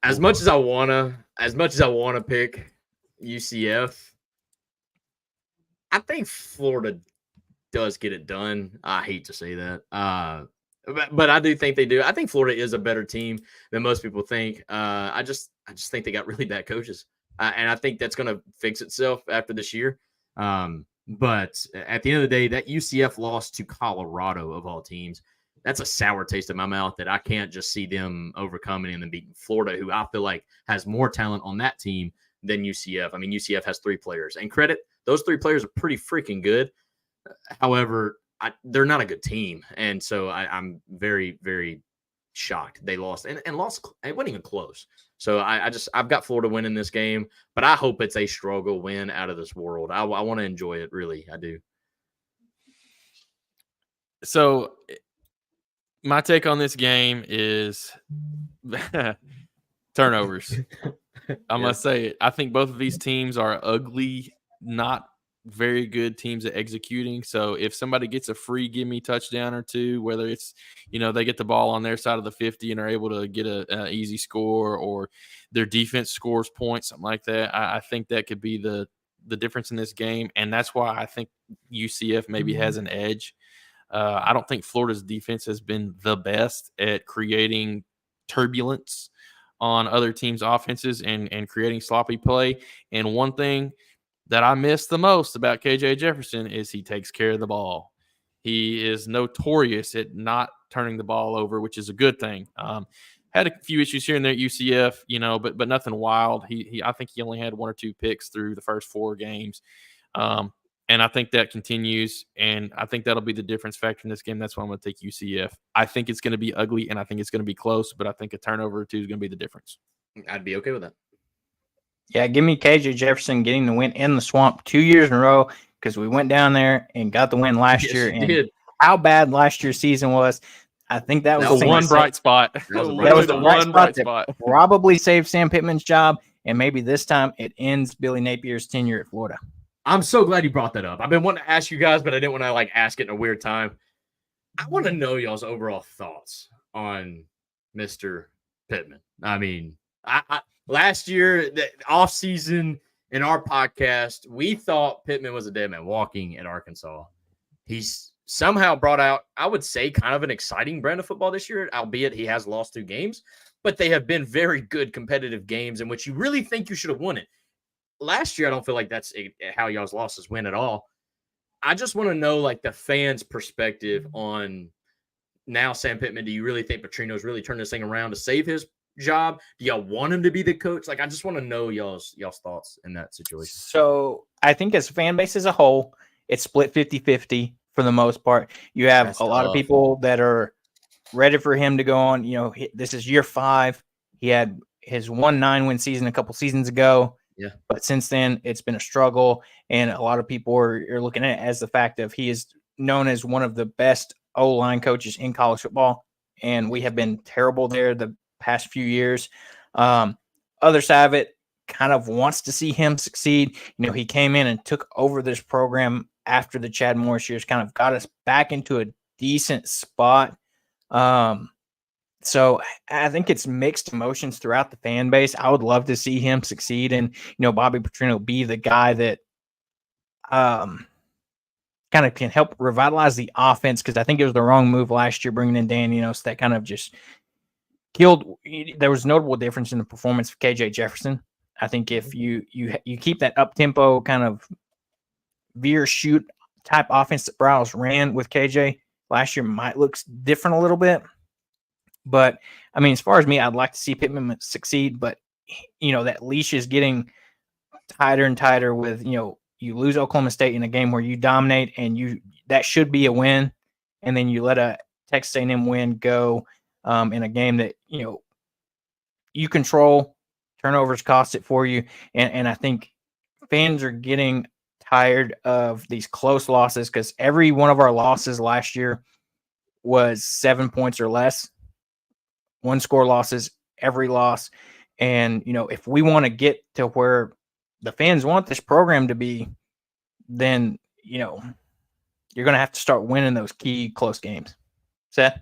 As much as I wanna pick UCF, I think Florida does get it done. I hate to say that. But I do think they do. I think Florida is a better team than most people think. I just think they got really bad coaches, and I think that's going to fix itself after this year. But at the end of the day, that UCF loss to Colorado of all teams, that's a sour taste in my mouth that I can't just see them overcoming and then beating Florida, who I feel like has more talent on that team than UCF. I mean, UCF has 3 players, and credit, those 3 players are pretty freaking good. However, they're not a good team, and so I'm very, very shocked they lost and lost. It wasn't even close. So I've got Florida winning this game, but I hope it's a struggle win out of this world. I want to enjoy it, really. I do. So my take on this game is turnovers. I must say it. I think both of these teams are ugly, not very good teams at executing. So if somebody gets a free gimme touchdown or two, whether it's, they get the ball on their side of the 50 and are able to get an easy score, or their defense scores points, something like that, I think that could be the difference in this game. And that's why I think UCF maybe has an edge. I don't think Florida's defense has been the best at creating turbulence on other teams' offenses and creating sloppy play. And one thing that I miss the most about KJ Jefferson is he takes care of the ball. He is notorious at not turning the ball over, which is a good thing. Had a few issues here and there at UCF, but nothing wild. I think he only had 1 or 2 picks through the first 4 games. And I think that continues, and I think that'll be the difference factor in this game. That's why I'm going to take UCF. I think it's going to be ugly, and I think it's going to be close, but I think a turnover or 2 is going to be the difference. I'd be okay with that. Yeah, give me KJ Jefferson getting the win in the Swamp 2 years in a row, because we went down there and got the win last year. And how bad last year's season was, I think that was the one bright spot. That was the one bright spot. Probably saved Sam Pittman's job, and maybe this time it ends Billy Napier's tenure at Florida. I'm so glad you brought that up. I've been wanting to ask you guys, but I didn't want to ask it in a weird time. I want to know y'all's overall thoughts on Mr. Pittman. I mean, last year, the offseason in our podcast, we thought Pittman was a dead man walking at Arkansas. He's somehow brought out, I would say, kind of an exciting brand of football this year, albeit he has lost 2 games, but they have been very good competitive games in which you really think you should have won it. Last year, I don't feel like that's how y'all's losses win at all. I just want to know, the fans' perspective on now Sam Pittman. Do you really think Petrino's really turned this thing around to save his job? Do y'all want him to be the coach? I just want to know y'all's thoughts in that situation. So I think as a fan base as a whole, it's split 50-50 for the most part. You have That's a lot of tough. people that are ready for him to go on. This is year 5. He had his 9-win season a couple seasons ago. Yeah. But since then, it's been a struggle. And a lot of people are looking at it as the fact of he is known as one of the best O-line coaches in college football. And we have been terrible there the past few years. Other side of it kind of wants to see him succeed. He came in and took over this program after the Chad Morris years, kind of got us back into a decent spot. So I think it's mixed emotions throughout the fan base. I would love to see him succeed and, Bobby Petrino be the guy that kind of can help revitalize the offense, because I think it was the wrong move last year bringing in Dan Enos. That kind of just killed. There was a notable difference in the performance of KJ Jefferson. I think if you keep that up-tempo kind of veer shoot type offense that Browse ran with KJ last year might look different a little bit. But, I mean, as far as me, I'd like to see Pittman succeed, but, that leash is getting tighter and tighter with, you lose Oklahoma State in a game where you dominate and that should be a win, and then you let a Texas A&M win go in a game that, you control. Turnovers cost it for you, and I think fans are getting tired of these close losses, because every one of our losses last year was 7 points or less. 1-score losses, every loss. And, if we want to get to where the fans want this program to be, then, you're going to have to start winning those key close games. Seth?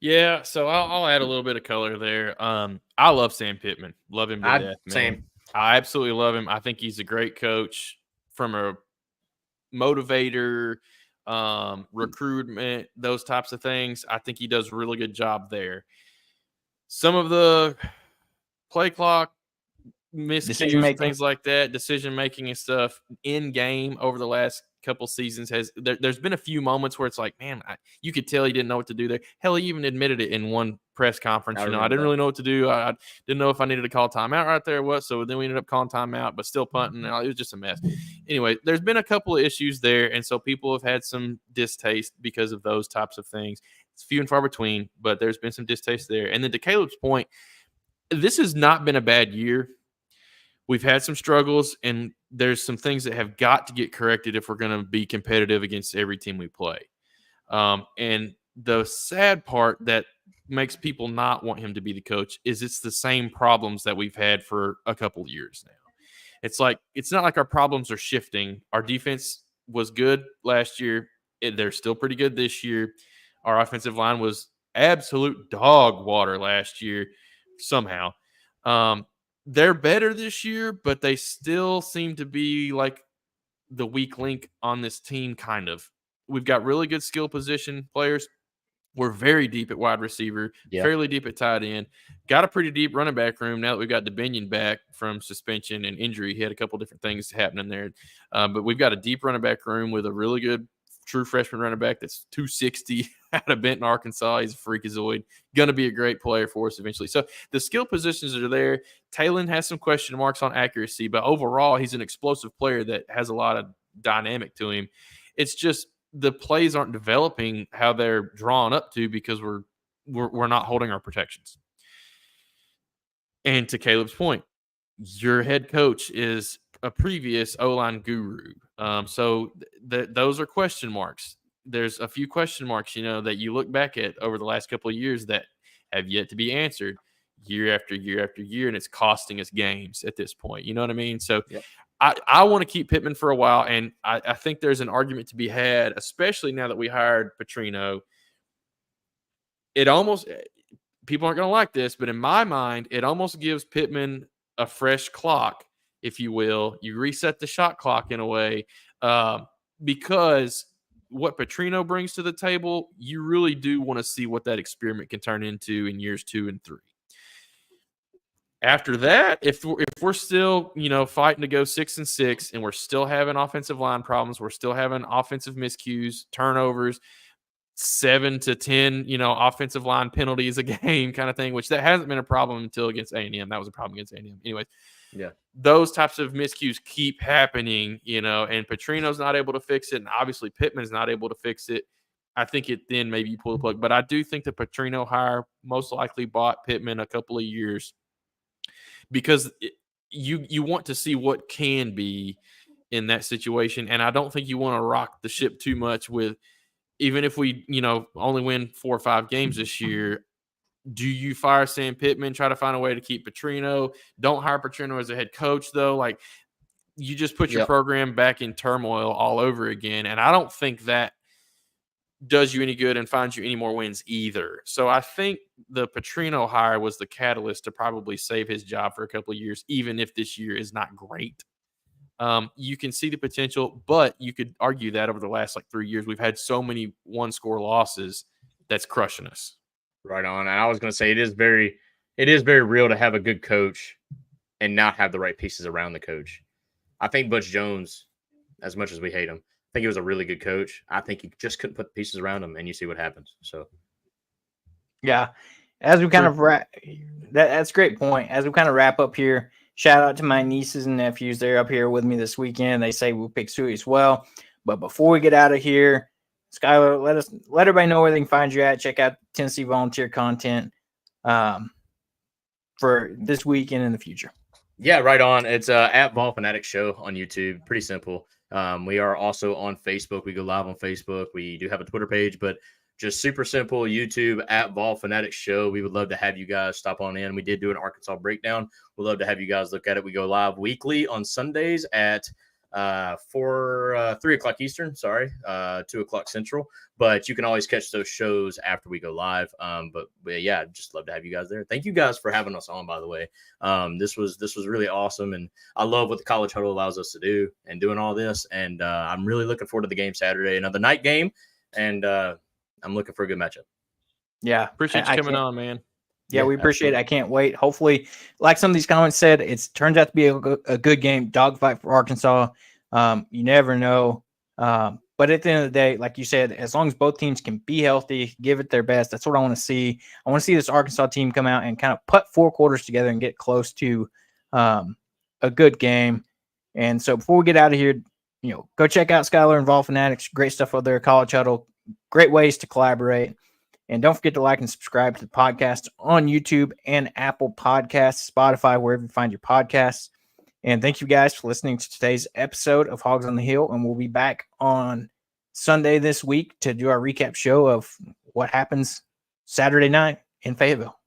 Yeah, so I'll add a little bit of color there. I love Sam Pittman. Love him to death, man. Same. I absolutely love him. I think he's a great coach from a motivator, recruitment, those types of things. I think he does a really good job there. Some of the play clock miscues, things like that, decision making and stuff in game over the last couple seasons there's been a few moments where it's like, man, you could tell he didn't know what to do there. Hell, he even admitted it in one press conference. I didn't really know what to do. I didn't know if I needed to call timeout right there or what. So then we ended up calling timeout, but still punting. It was just a mess. Anyway, there's been a couple of issues there, and so people have had some distaste because of those types of things. It's few and far between, but there's been some distaste there. And then to Caleb's point, this has not been a bad year. We've had some struggles, and there's some things that have got to get corrected if we're going to be competitive against every team we play. And the sad part that makes people not want him to be the coach is it's the same problems that we've had for a couple of years now. It's like, it's not like our problems are shifting. Our defense was good last year. They're still pretty good this year. Our offensive line was absolute dog water last year somehow. They're better this year, but they still seem to be like the weak link on this team, kind of. We've got really good skill position players. We're very deep at wide receiver, fairly deep at tight end. Got a pretty deep running back room now that we've got DeBinion back from suspension and injury. He had a couple different things happening there. But we've got a deep running back room with a really good true freshman running back that's 260 out of Benton, Arkansas. He's a freakazoid. Going to be a great player for us eventually. So the skill positions are there. Talon has some question marks on accuracy, but overall he's an explosive player that has a lot of dynamic to him. It's just the plays aren't developing how they're drawn up to because we're not holding our protections. And to Caleb's point, your head coach is a previous O-line guru. So those are question marks. There's a few question marks, that you look back at over the last couple of years that have yet to be answered year after year after year, and it's costing us games at this point. You know what I mean? So I want to keep Pittman for a while, and I think there's an argument to be had, especially now that we hired Petrino. It almost – people aren't going to like this, but in my mind, it almost gives Pittman a fresh clock, if you will. You reset the shot clock in a way because what Petrino brings to the table, you really do want to see what that experiment can turn into in years 2 and 3. After that, if we're still, fighting to go 6-6 and we're still having offensive line problems, we're still having offensive miscues, turnovers, 7 to 10, offensive line penalties a game kind of thing, which that hasn't been a problem until against A&M. That was a problem against A&M. Anyways, Yeah. those types of miscues keep happening, and Petrino's not able to fix it, and obviously Pittman's not able to fix it. I think it then maybe you pull the plug. But I do think the Petrino hire most likely bought Pittman a couple of years because you want to see what can be in that situation. And I don't think you want to rock the ship too much with, even if we, only win 4 or 5 games this year, do you fire Sam Pittman, try to find a way to keep Petrino? Don't hire Petrino as a head coach, though. Like, you just put your program back in turmoil all over again. And I don't think that does you any good and finds you any more wins either. So I think the Petrino hire was the catalyst to probably save his job for a couple of years, even if this year is not great. You can see the potential, but you could argue that over the last 3 years, we've had so many 1-score losses that's crushing us. Right on. And I was going to say, it is very real to have a good coach and not have the right pieces around the coach. I think Butch Jones, as much as we hate him, I think he was a really good coach. I think he just couldn't put the pieces around him, and you see what happens. So, yeah, as we kind of that's a great point. As we kind of wrap up here, shout out to my nieces and nephews. They're up here with me this weekend. They say we'll pick Suey as well. But before we get out of here, Skylar, let everybody know where they can find you at. Check out Tennessee volunteer content for this week and in the future. Yeah, right on. It's at Vol Fanatics Show on YouTube. Pretty simple. We are also on Facebook. We go live on Facebook. We do have a Twitter page, but just super simple. YouTube at Vol Fanatics Show. We would love to have you guys stop on in. We did do an Arkansas breakdown. We'd love to have you guys look at it. We go live weekly on Sundays at 3 o'clock Eastern, 2 o'clock Central, but you can always catch those shows after we go live. But yeah, just love to have you guys there. Thank you guys for having us on, by the way. This was really awesome, and I love what the College Huddle allows us to do and doing all this, and I'm really looking forward to the game Saturday, another night game, and I'm looking for a good matchup. Yeah, appreciate you coming on, man. Yeah, we appreciate it. I can't wait. Hopefully, like some of these comments said, it turns out to be a good game. Dogfight for Arkansas. You never know. But at the end of the day, like you said, as long as both teams can be healthy, give it their best, that's what I want to see. I want to see this Arkansas team come out and kind of put 4 quarters together and get close to a good game. And so before we get out of here, go check out Skylar and Vol Fanatics. Great stuff out there, College Huddle. Great ways to collaborate. And don't forget to like and subscribe to the podcast on YouTube and Apple Podcasts, Spotify, wherever you find your podcasts. And thank you guys for listening to today's episode of Hogs on the Hill. And we'll be back on Sunday this week to do our recap show of what happens Saturday night in Fayetteville.